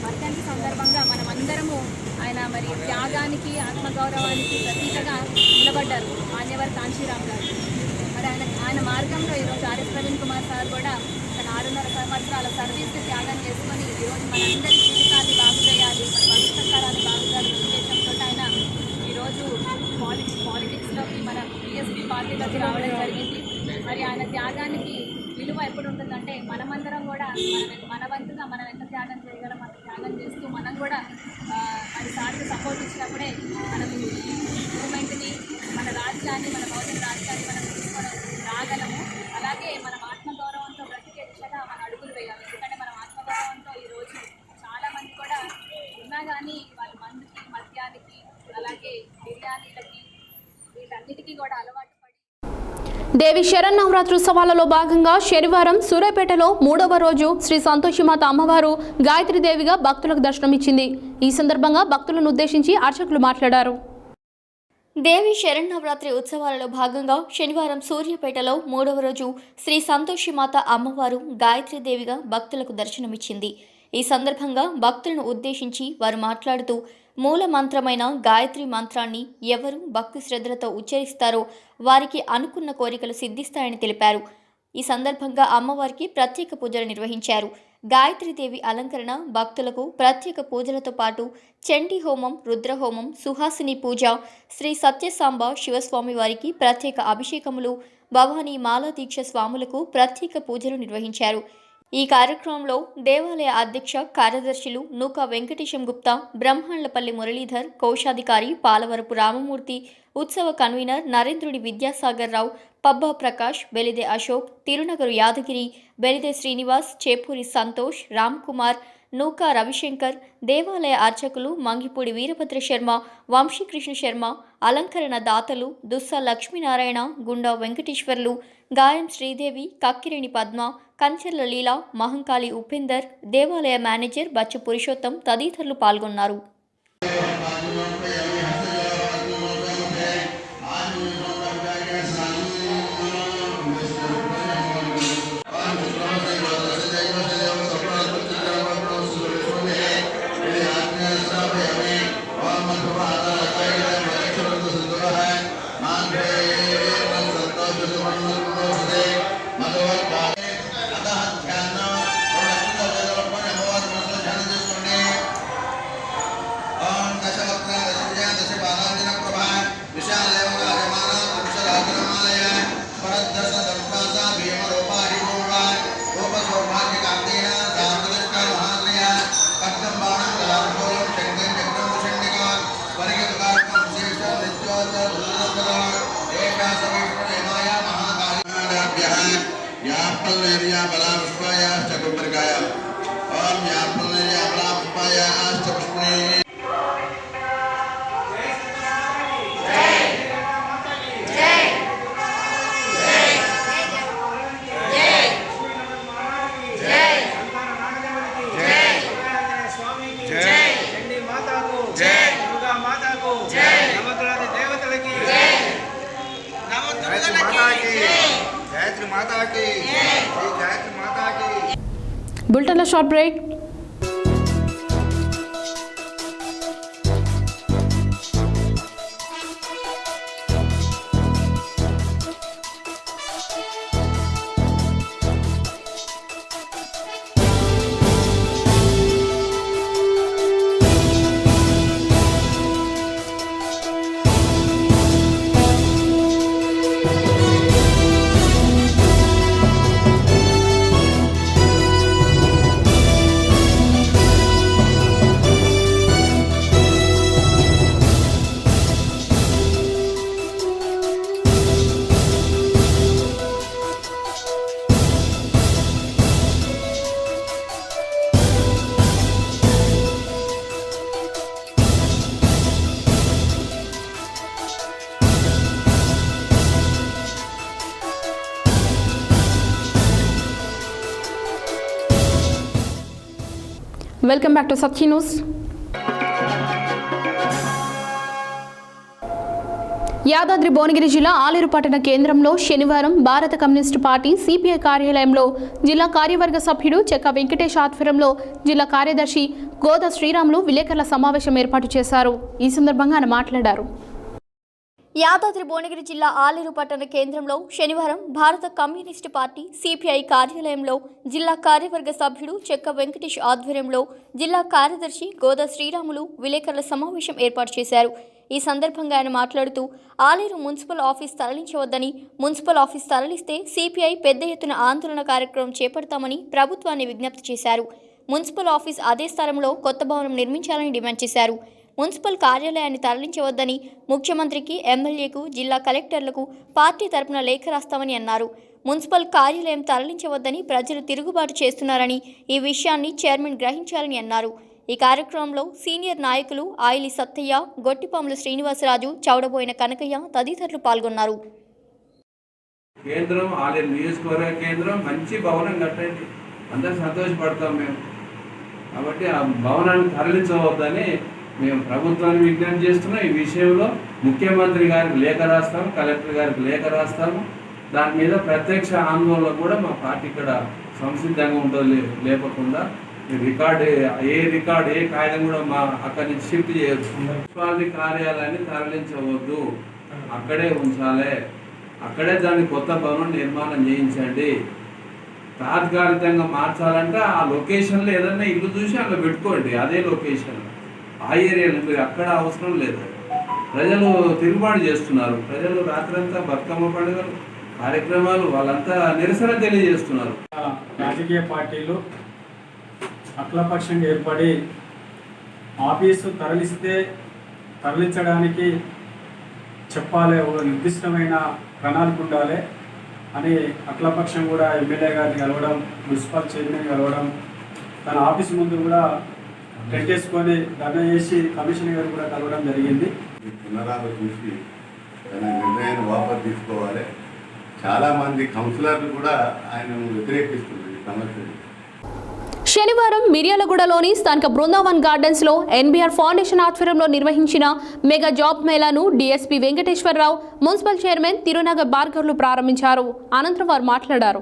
వర్ధంతి సందర్భంగా మనమందరము ఆయన మరి త్యాగానికి, ఆత్మగౌరవానికి ప్రతీకగా నిలబడ్డారు మాన్యవర్ కాంచీరామ్ గారు. మరి ఆయన మార్గంలో ఈరోజు ఆర్ఎస్ ప్రవీణ్ కుమార్ సార్ కూడా తన 6.5 సంవత్సరాల సర్వీస్ని త్యాగం చేసుకొని ఈరోజు మనందరి జీవితాన్ని బాగు చేయాలి, మన భవిష్యత్ కాలాన్ని బాగు చేయాలి ఉద్దేశంతో ఆయన ఈరోజు పాలిటిక్స్లోకి మన బీఎస్పీ పార్టీలోకి రావడం జరిగింది. మరి ఆయన త్యాగానికి విలువ ఎప్పుడు ఉంటుందంటే మనమందరం కూడా మన వంతుగా మనం ఎంత త్యాగం చేయగలం అంత త్యాగం చేస్తూ మనం కూడా మరి సార్కి సపోర్ట్ ఇచ్చినప్పుడే మనం మూమెంట్ని, మన రాజ్యాన్ని, మన బహుజన రాజ్యాన్ని మనం తీసుకొని రాగలము. అలాగే మనం ఆత్మగౌరవంతో బ్రతికే దిశగా మన అడుగులు వేయాలి. ఎందుకంటే మనం ఆత్మగౌరవంతో ఈరోజు చాలామంది కూడా ఉన్నా కానీ వాళ్ళ మందుకి, మద్యానికి, అలాగే బిర్యానీలకి వీటన్నిటికీ కూడా అలవాటు. దేవి శరన్నవరాత్రుత్సవాలలో భాగంగా శనివారం సూర్యాపేటలో 3వ రోజు శ్రీ సంతోషిమాత అమ్మవారు గాయత్రీదేవిగా భక్తులకు దర్శనమిచ్చింది. ఈ సందర్భంగా భక్తులను ఉద్దేశించి అర్చకులు మాట్లాడారు. దేవి శరన్నవరాత్రి ఉత్సవాలలో భాగంగా శనివారం సూర్యాపేటలో 3వ రోజు శ్రీ సంతోషిమాత అమ్మవారు గాయత్రీదేవిగా భక్తులకు దర్శనమిచ్చింది. ఈ సందర్భంగా భక్తులను ఉద్దేశించి వారు మాట్లాడుతూ మూల మంత్రమైన గాయత్రి మంత్రాన్ని ఎవరు భక్తి శ్రద్ధలతో ఉచ్చరిస్తారో వారికి అనుకున్న కోరికలు సిద్ధిస్తాయని తెలిపారు. ఈ సందర్భంగా అమ్మవారికి ప్రత్యేక పూజలు నిర్వహించారు. గాయత్రీదేవి అలంకరణ, భక్తులకు ప్రత్యేక పూజలతో పాటు చండీ హోమం, రుద్రహోమం, సుహాసిని పూజ, శ్రీ సత్యసాంబ శివస్వామి వారికి ప్రత్యేక అభిషేకములు, భవానీ మాలాదీక్ష స్వాములకు ప్రత్యేక పూజలు నిర్వహించారు. ఈ కార్యక్రమంలో దేవాలయ అధ్యక్ష కార్యదర్శులు నూకా వెంకటేశం గుప్తా, బ్రహ్మాండ్లపల్లి మురళీధర్, కోశాధికారి పాలవరపు రామమూర్తి, ఉత్సవ కన్వీనర్ నరేంద్రుడి విద్యాసాగర్ రావు, పబ్బా ప్రకాష్, బెలిదే అశోక్, తిరునగరు యాదగిరి, బెలిదే శ్రీనివాస్, చేపూరి సంతోష్, రామ్ కుమార్, నూకా రవిశంకర్, దేవాలయ అర్చకులు మంగిపూడి వీరభద్ర శర్మ, వంశీకృష్ణ శర్మ, అలంకరణ దాతలు దుస్సా లక్ష్మీనారాయణ, గుండా వెంకటేశ్వర్లు, గాయం శ్రీదేవి, కక్కిరేణి పద్మ, కంచెర్ల లీల, మహంకాళి ఉపేందర్, దేవాలయ మేనేజర్ బచ్చు పురుషోత్తం తదితరులు పాల్గొన్నారు. Bulletin short break. Welcome back to Satya news. Yadadri Bhuvanagiri జిల్లా ఆలేరు పట్టణ కేంద్రంలో శనివారం భారత కమ్యూనిస్టు పార్టీ సిపిఐ కార్యాలయంలో జిల్లా కార్యవర్గ సభ్యుడు చెక్క వెంకటేష్ ఆధ్వర్యంలో జిల్లా కార్యదర్శి గోదా శ్రీరాములు విలేకరుల సమావేశం ఏర్పాటు చేశారు. ఈ సందర్భంగా ఆయన మాట్లాడారు. యాదాద్రి భువనగిరి జిల్లా ఆలేరు పట్టణ కేంద్రంలో శనివారం భారత కమ్యూనిస్టు పార్టీ సిపిఐ కార్యాలయంలో జిల్లా కార్యవర్గ సభ్యుడు చెక్క వెంకటేష్ ఆధ్వర్యంలో జిల్లా కార్యదర్శి గోదా శ్రీరాములు విలేకరుల సమావేశం ఏర్పాటు చేశారు. ఈ సందర్భంగా ఆయన మాట్లాడుతూ ఆలేరు మున్సిపల్ ఆఫీస్ తరలించవద్దని, మున్సిపల్ ఆఫీస్ తరలిస్తే సిపిఐ పెద్ద ఎత్తున ఆందోళన కార్యక్రమం చేపడతామని ప్రభుత్వాన్ని విజ్ఞప్తి చేశారు. మున్సిపల్ ఆఫీస్ అదే స్థలంలో కొత్త భవనం నిర్మించాలని డిమాండ్ చేశారు. మున్సిపల్ కార్యాలయాన్ని తరలించవద్దని ముఖ్యమంత్రికి, ఎమ్మెల్యేకు, జిల్లా కలెక్టర్లకు పార్టీ తరపున లేఖ రాస్తామని అన్నారు. మున్సిపల్ కార్యాలయం తరలించవద్దని ప్రజలు తిరుగుబాటు చేస్తున్నారని, ఈ విషయాన్ని చైర్మన్ గ్రహించాలని అన్నారు. ఈ కార్యక్రమంలో సీనియర్ నాయకులు ఆయిలి సత్తయ్య, గొట్టిపాముల శ్రీనివాసరాజు, చౌడబోయిన కనకయ్య తదితరులు పాల్గొన్నారు. కేంద్రం ఆలేరు నియోజకవర్గ కేంద్రం మంచి భవనం కట్టండి, అందరూ సంతోషపడతాం మేము. కాబట్టి ఆ భవనాన్ని తరలించవద్దని మేము ప్రభుత్వాన్ని విజ్ఞప్తి చేస్తున్నాం. ఈ విషయంలో ముఖ్యమంత్రి గారికి లేఖ రాస్తాము, కలెక్టర్ గారికి లేఖ రాస్తాము. దాని మీద ప్రత్యక్ష ఆందోళన కూడా మా పార్టీ ఇక్కడ సంసిద్ధంగా ఉంటుంది. లేపకుండా ఏ కాగితం కూడా మా అక్కడి నుంచి షిఫ్ట్ చేయొచ్చు. మున్సిపాలిటీ కార్యాలయాన్ని తరలించవద్దు, అక్కడే ఉంచాలి. అక్కడే దాన్ని కొత్త భవనం నిర్మాణం చేయించండి. తాత్కాలికంగా మార్చాలంటే ఆ లొకేషన్లో ఏదన్నా ఇల్లు చూసి అక్కడ పెట్టుకోండి. అదే లొకేషన్, ఆ ఏరియాలో మీరు అక్కడ అవసరం లేదు. ప్రజలు తిరుగుబాటు చేస్తున్నారు. ప్రజలు రాత్రంతా బతుకమ్మ పండుగలు కార్యక్రమాలు వాళ్ళంతా నిరసన తెలియజేస్తున్నారు. రాజకీయ పార్టీలు అఖిలపక్షంగా ఏర్పడి ఆఫీసు తరలించడానికి చెప్పాలి, ఒక నిర్దిష్టమైన ప్రణాళిక ఉండాలి అని అఖిలపక్షం కూడా ఎమ్మెల్యే గారిని కలవడం, మున్సిపల్ చైర్మన్ కలవడం, తన ఆఫీస్ ముందు కూడా పెట్టేసుకొని ధర్నా చేసి కమిషనర్ గారు కూడా కలవడం జరిగింది. ఈ పునరాలు చూసి తన నిర్ణయాన్ని వాపసు తీసుకోవాలి. చాలామంది కౌన్సిలర్లు కూడా ఆయన వ్యతిరేకిస్తున్నారు ఈ సమస్యని. శనివారం మిర్యాలగూడలోని స్థానిక బృందావన్ గార్డెన్స్లో ఎన్బీఆర్ ఫౌండేషన్ ఆధ్వర్యంలో నిర్వహించిన మెగా జాబ్ మేళాను DSP Venkateswararao, municipal chairman Tirunagar భార్గవులు ప్రారంభించారు. అనంతరం వారు మాట్లాడారు.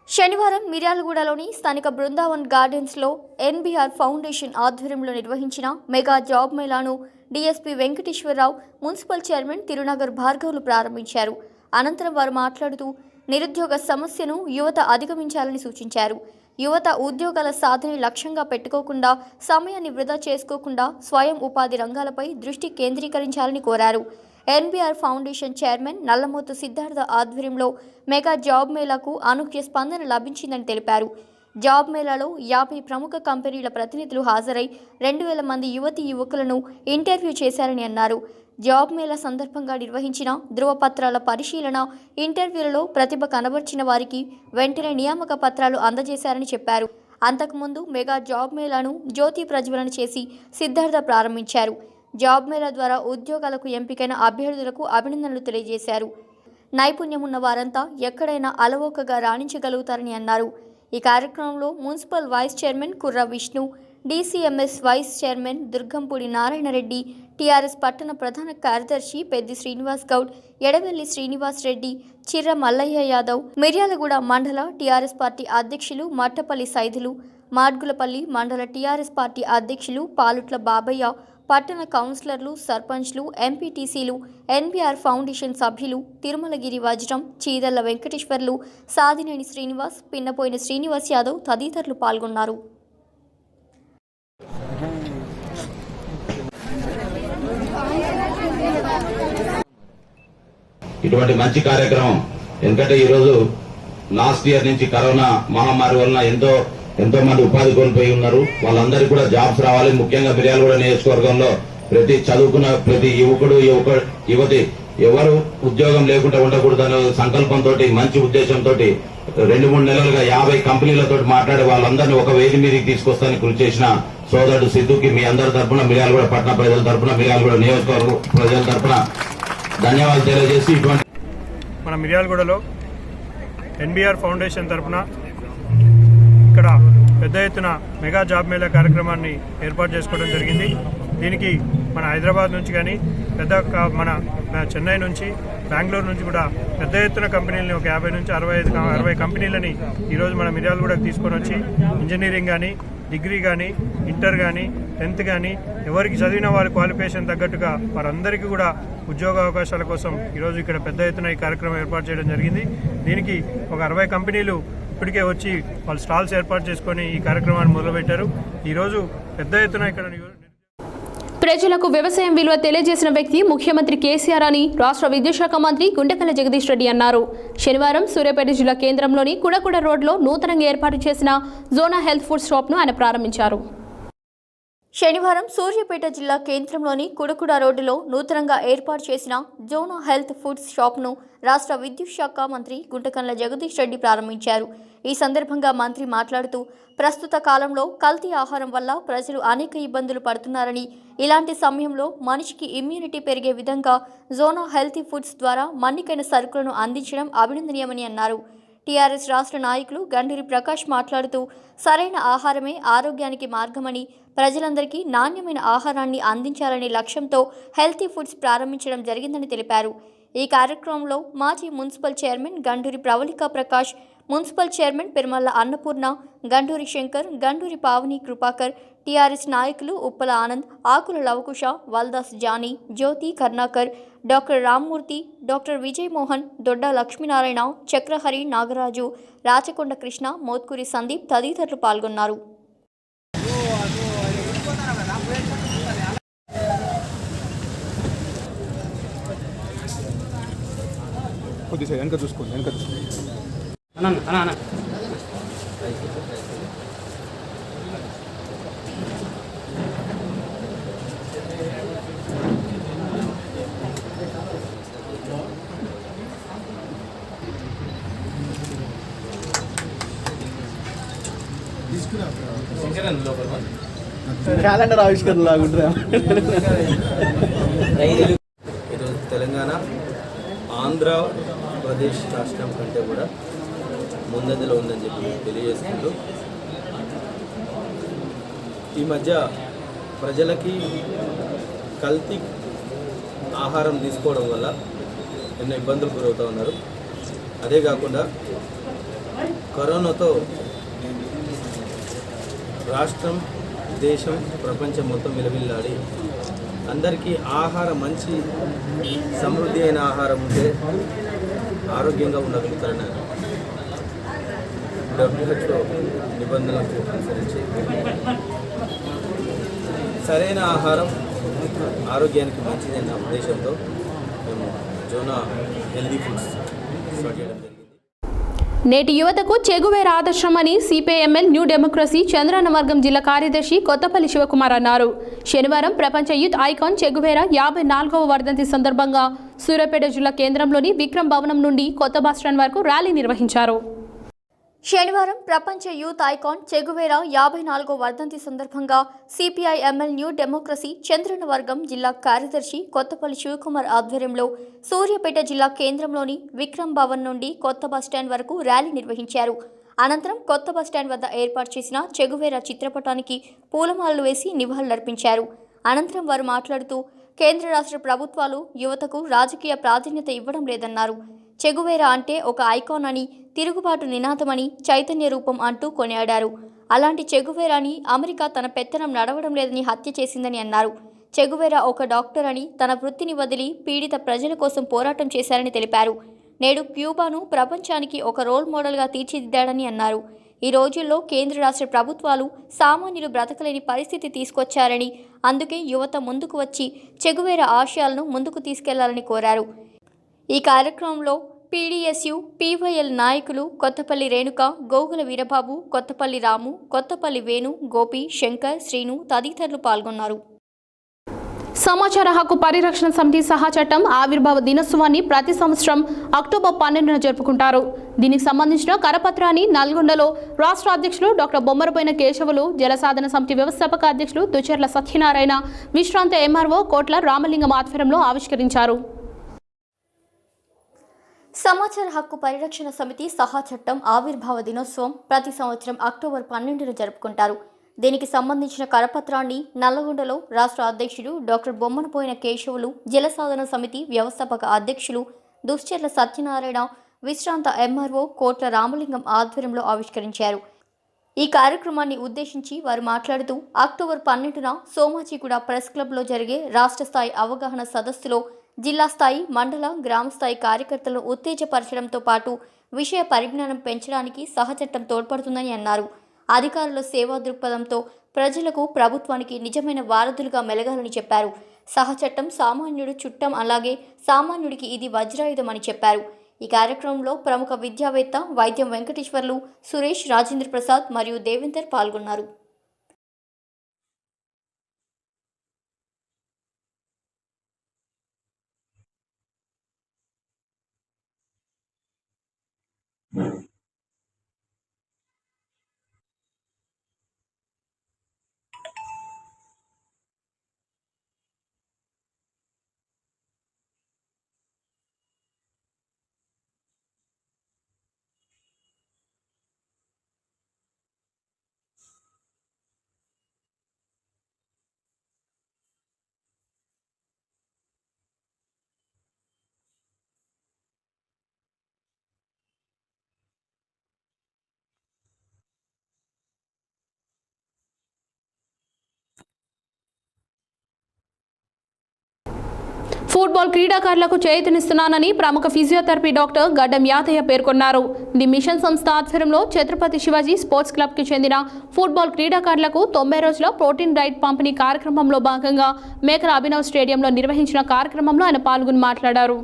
శనివారం మిర్యాలగూడలోని స్థానిక బృందావన్ గార్డెన్స్లో ఎన్బీఆర్ ఫౌండేషన్ ఆధ్వర్యంలో నిర్వహించిన మెగా జాబ్ మేళాను DSP Venkateswararao, municipal chairman Tirunagar భార్గవులు ప్రారంభించారు. అనంతరం వారు మాట్లాడుతూ నిరుద్యోగ సమస్యను యువత అధిగమించాలని సూచించారు. యువత ఉద్యోగాల సాధన లక్ష్యంగా పెట్టుకోకుండా, సమయాన్ని వృధా చేసుకోకుండా స్వయం ఉపాధి రంగాలపై దృష్టి కేంద్రీకరించాలని కోరారు. NBR foundation chairman Nallamothu Siddhartha ఆధ్వర్యంలో మెగా జాబ్ మేళాకు అనూహ్య స్పందన లభించిందని తెలిపారు. జాబ్ మేళాలో 50 ప్రముఖ కంపెనీల ప్రతినిధులు హాజరై 2000 మంది యువతీ యువకులను ఇంటర్వ్యూ చేశారని అన్నారు. జాబ్ మేళా సందర్భంగా నిర్వహించిన ధృవపత్రాల పరిశీలన, ఇంటర్వ్యూలలో ప్రతిభ కనబర్చిన వారికి వెంటనే నియామక పత్రాలు అందజేశారని చెప్పారు. అంతకుముందు మెగా జాబ్ మేళాను జ్యోతి ప్రజ్వలన చేసి సిద్ధార్థ ప్రారంభించారు. జాబ్ మేళా ద్వారా ఉద్యోగాలకు ఎంపికైన అభ్యర్థులకు అభినందనలు తెలియజేశారు. నైపుణ్యమున్న వారంతా ఎక్కడైనా అలవోకగా రాణించగలుగుతారని అన్నారు. ఈ కార్యక్రమంలో municipal vice chairman Kurra Vishnu, DCMS vice chairman Durgampudi Narayanareddy, TRS పట్టణ ప్రధాన కార్యదర్శి పెద్ది శ్రీనివాస్ గౌడ్, ఎడవెల్లి శ్రీనివాస్ రెడ్డి, చిర్ర మల్లయ్య యాదవ్, మిర్యాలగూడ మండల టీఆర్ఎస్ పార్టీ అధ్యక్షులు మట్టపల్లి సైదులు, మార్గులపల్లి మండల టీఆర్ఎస్ పార్టీ అధ్యక్షులు పాలుట్ల బాబయ్య, పట్టణ కౌన్సిలర్లు, సర్పంచ్లు, ఎంపీటీసీలు, ఎన్బీఆర్ ఫౌండేషన్ సభ్యులు, తిరుమలగిరి వజ్రం, చీదల్ల వెంకటేశ్వర్లు, సాదినేని శ్రీనివాస్, పిన్నపోయిన శ్రీనివాస్ యాదవ్ తదితరులు పాల్గొన్నారు. ఇటువంటి మంచి కార్యక్రమం, ఎందుకంటే ఈరోజు లాస్ట్ ఇయర్ నుంచి కరోనా మహమ్మారి వలన ఎంతో మంది ఉపాధి కోల్పోయి ఉన్నారు. వాళ్ళందరికీ కూడా జాబ్స్ రావాలి. ముఖ్యంగా మిర్యాలగూడ నియోజకవర్గంలో ప్రతి చదువుకున్న ప్రతి యువతి ఎవరు ఉద్యోగం లేకుండా ఉండకూడదనే సంకల్పంతో, మంచి ఉద్దేశంతో 2-3 నెలలుగా 50 కంపెనీలతో మాట్లాడి వాళ్ళందరినీ ఒక వేది మీదకి తీసుకొస్తానికి కృషి చేసిన సోదరుడు సిద్ధుకి మీ అందరి తరఫున, మిర్యాలగూడ పట్టణ ప్రజల తరఫున, మిర్యాలగూడ నియోజకవర్గ ప్రజల తరఫున ధన్యవాదాలు తెలియజేసి మన మిర్యాలగూడలో ఎన్బీఆర్ ఫౌండేషన్ తరఫున ఇక్కడ పెద్ద ఎత్తున మెగా జాబ్ మేళా కార్యక్రమాన్ని ఏర్పాటు చేసుకోవడం జరిగింది. దీనికి మన హైదరాబాద్ నుంచి కానీ మన చెన్నై నుంచి బెంగళూరు నుంచి కూడా పెద్ద ఎత్తున కంపెనీలని ఒక 50 నుంచి 60 కంపెనీలని ఈరోజు మన మిర్యాలగూడకు తీసుకొని వచ్చి ఇంజనీరింగ్ కానీ, డిగ్రీ కానీ, ఇంటర్ కానీ, 10th కానీ ఎవరికి చదివిన వాళ్ళ క్వాలిఫికేషన్ తగ్గట్టుగా వారందరికీ కూడా ఉద్యోగ అవకాశాల కోసం ఈరోజు ఇక్కడ పెద్ద ఎత్తున ఈ కార్యక్రమం ఏర్పాటు చేయడం జరిగింది. దీనికి ఒక 60 కంపెనీలు ఇప్పటికే వచ్చి వాళ్ళు స్టాల్స్ ఏర్పాటు చేసుకొని ఈ కార్యక్రమాన్ని మొదలుపెట్టారు. ఈరోజు పెద్ద ఎత్తున ఇక్కడ ప్రజలకు వ్యవసాయం విలువ తెలియజేసిన వ్యక్తి ముఖ్యమంత్రి కేసీఆర్ అని రాష్ట్ర విద్యుత్ శాఖ మంత్రి గుండెకల్ల జగదీష్ రెడ్డి అన్నారు. శనివారం సూర్యాపేట జిల్లా కేంద్రంలోని కుడకుడ రోడ్లో నూతనంగా ఏర్పాటు చేసిన జోనా హెల్త్ ఫుడ్ షాప్ను ఆయన ప్రారంభించారు. శనివారం సూర్యాపేట జిల్లా కేంద్రంలోని కుడకుడ రోడ్డులో నూతనంగా ఏర్పాటు చేసిన జోనా హెల్త్ ఫుడ్స్ షాప్ను రాష్ట్ర విద్యుత్ శాఖ మంత్రి గుంటకల్ల జగదీష్ రెడ్డి ప్రారంభించారు. ఈ సందర్భంగా మంత్రి మాట్లాడుతూ ప్రస్తుత కాలంలో కల్తీ ఆహారం వల్ల ప్రజలు అనేక ఇబ్బందులు పడుతున్నారని, ఇలాంటి సమయంలో మనిషికి ఇమ్యూనిటీ పెరిగే విధంగా జోనా హెల్తీ ఫుడ్స్ ద్వారా మన్నికైన సరుకులను అందించడం అభినందనీయమని అన్నారు. టీఆర్ఎస్ రాష్ట్ర నాయకులు గండూరి ప్రకాష్ మాట్లాడుతూ సరైన ఆహారమే ఆరోగ్యానికి మార్గమని, ప్రజలందరికీ నాణ్యమైన ఆహారాన్ని అందించాలనే లక్ష్యంతో హెల్తీ ఫుడ్స్ ప్రారంభించడం జరిగిందని తెలిపారు. ఈ కార్యక్రమంలో మాజీ municipal chairman Ganduri Pravalika Prakash, municipal chairman Perumalla Annapurna, Ganduri Shankar, Ganduri Pavani Kripakar, TRS నాయకులు ఉప్పల ఆనంద్, ఆకుల లవకుశ, వల్దాస్ జానీ, జ్యోతి కర్ణాకర్, డాక్టర్ రామ్మూర్తి, డాక్టర్ విజయ్ మోహన్, దొడ్డ లక్ష్మీనారాయణ, చక్రహరి, నాగరాజు, రాచకొండ కృష్ణ, మోత్కూరి సందీప్ తదితరులు పాల్గొన్నారు. క్యాలెండర్ ఆవిష్కరణ లాగుంటుందా? ఈరోజు తెలంగాణ ఆంధ్రప్రదేశ్ రాష్ట్రం కంటే కూడా ముందంజలో ఉందని చెప్పి తెలియజేసుకుంటూ, ఈ మధ్య ప్రజలకి కల్తీ ఆహారం తీసుకోవడం వల్ల ఎన్నో ఇబ్బందులు గురవుతూ ఉన్నారు. అదే కాకుండా కరోనాతో రాష్ట్రం, దేశం, ప్రపంచం మొత్తం విలవిల్లాడి అందరికీ మంచి సమృద్ధి అయిన ఆహారం ఉంటే ఆరోగ్యంగా ఉండగలుగుతారని WHO నిబంధనలకు అనుసరించి సరైన ఆహారం ఆరోగ్యానికి మంచిదన్న ఉద్దేశంతో మేము జోనా హెల్దీ ఫుడ్స్ స్టార్ట్ చేయడం జరిగింది. నేటి యువతకు చెగువేరా ఆదర్శమని సిపిఐఎంఎల్ న్యూ డెమోక్రసీ చంద్రన్నవర్గం జిల్లా కార్యదర్శి కొత్తపల్లి శివకుమార్ అన్నారు. శనివారం ప్రపంచ యూత్ ఐకాన్ చెగువేరా 54వ వర్ధంతి సందర్భంగా సూర్యాపేట జిల్లా కేంద్రంలోని విక్రమ్ భవనం నుండి కొత్త బస్టాండ్ వరకు ర్యాలీ నిర్వహించారు. శనివారం ప్రపంచ యూత్ ఐకాన్ చెగువేరా 54వ వర్ధంతి సందర్భంగా సిపిఐఎంఎల్ న్యూ డెమోక్రసీ చంద్రన్నవర్గం జిల్లా కార్యదర్శి కొత్తపల్లి శివకుమార్ ఆధ్వర్యంలో సూర్యాపేట జిల్లా కేంద్రంలోని విక్రమ్ భవన్ నుండి కొత్త బస్టాండ్ వరకు ర్యాలీ నిర్వహించారు. అనంతరం కొత్త బస్టాండ్ వద్ద ఏర్పాటు చేసిన చెగువేరా చిత్రపటానికి పూలమాలలు వేసి నివాళులర్పించారు. అనంతరం వారు మాట్లాడుతూ కేంద్ర రాష్ట్ర ప్రభుత్వాలు యువతకు రాజకీయ ప్రాధాన్యత ఇవ్వడం లేదన్నారు. చెగువేరా అంటే ఒక ఐకాన్ అని, తిరుగుబాటు నినాదమని, చైతన్య రూపం అంటూ కొనియాడారు. అలాంటి చెగువేరాని అమెరికా తన పెత్తనం నడవడం లేదని హత్య చేసిందని అన్నారు. చెగువేరా ఒక డాక్టర్ అని, తన వృత్తిని వదిలి పీడిత ప్రజల కోసం పోరాటం చేశారని తెలిపారు. నేడు క్యూబాను ప్రపంచానికి ఒక రోల్ మోడల్గా తీర్చిదిద్దాడని అన్నారు. ఈ రోజుల్లో కేంద్ర రాష్ట్ర ప్రభుత్వాలు సామాన్యులు బ్రతకలేని పరిస్థితి తీసుకొచ్చారని, అందుకే యువత ముందుకు వచ్చి చెగువేరా ఆశయాలను ముందుకు తీసుకెళ్లాలని కోరారు. ఈ కార్యక్రమంలో పీడీఎస్యు, పీవైఎల్ నాయకులు కొత్తపల్లి రేణుక, గోగుల వీరబాబు, కొత్తపల్లి రాము, కొత్తపల్లి వేణు, గోపి, శంకర్, శ్రీను తదితరులు పాల్గొన్నారు. సమాచార హక్కు పరిరక్షణ సమితి సహా చట్టం ఆవిర్భావ దినోత్సవాన్ని ప్రతి సంవత్సరం అక్టోబర్ 12న జరుపుకుంటారు. దీనికి సంబంధించిన కరపత్రాన్ని నల్గొండలో రాష్ట్ర అధ్యక్షులు డాక్టర్ బొమ్మరపోయిన కేశవులు, జలసాధన సమితి వ్యవస్థాపక అధ్యక్షులు దుచర్ల సత్యనారాయణ, విశ్రాంత ఎంఆర్ఓ కోట్ల రామలింగం ఆధ్వర్యంలో ఆవిష్కరించారు. సమాచార హక్కు పరిరక్షణ సమితి సహా చట్టం ఆవిర్భావ దినోత్సవం ప్రతి సంవత్సరం అక్టోబర్ 12న జరుపుకుంటారు. దీనికి సంబంధించిన కరపత్రాన్ని నల్లగొండలో రాష్ట్ర అధ్యక్షుడు డాక్టర్ బొమ్మనపోయిన కేశవులు, జలసాధన సమితి వ్యవస్థాపక అధ్యక్షులు దుశ్చర్ల సత్యనారాయణ, విశ్రాంత ఎంఆర్ఓ కోట్ల రామలింగం ఆధ్వర్యంలో ఆవిష్కరించారు. ఈ కార్యక్రమాన్ని ఉద్దేశించి వారు మాట్లాడుతూ అక్టోబర్ 12న సోమాజిగూడ ప్రెస్ క్లబ్లో జరిగే రాష్ట్ర స్థాయి అవగాహన సదస్సులో జిల్లా స్థాయి, మండల, గ్రామ స్థాయి కార్యకర్తలను ఉత్తేజపరచడంతో పాటు విషయ పరిజ్ఞానం పెంచడానికి సహచట్టం తోడ్పడుతుందని అన్నారు. అధికారుల సేవా దృక్పథంతో ప్రజలకు, ప్రభుత్వానికి నిజమైన వారధులుగా మెలగాలని చెప్పారు. సహచట్టం సామాన్యుడు చుట్టం, అలాగే సామాన్యుడికి ఇది వజ్రాయుధమని చెప్పారు. ఈ కార్యక్రమంలో ప్రముఖ విద్యావేత్త వైద్యం వెంకటేశ్వర్లు, సురేష్, రాజేంద్ర ప్రసాద్ మరియు దేవేందర్ పాల్గొన్నారు. ఫుట్బాల్ క్రీడాకారులకు చేయూతనిస్తున్నానని ప్రముఖ ఫిజియోథెరపీ డాక్టర్ గడ్డం యాదయ్య పేర్కొన్నారు. ది మిషన్ సంస్థ ఆధ్వర్యంలో ఛత్రపతి శివాజీ స్పోర్ట్స్ క్లబ్కి చెందిన ఫుట్బాల్ క్రీడాకారులకు 90 రోజుల ప్రోటీన్ డైట్ పంపిణీ కార్యక్రమంలో భాగంగా మేకల అభినవ్ స్టేడియంలో నిర్వహించిన కార్యక్రమంలో ఆయన పాల్గొని మాట్లాడారు.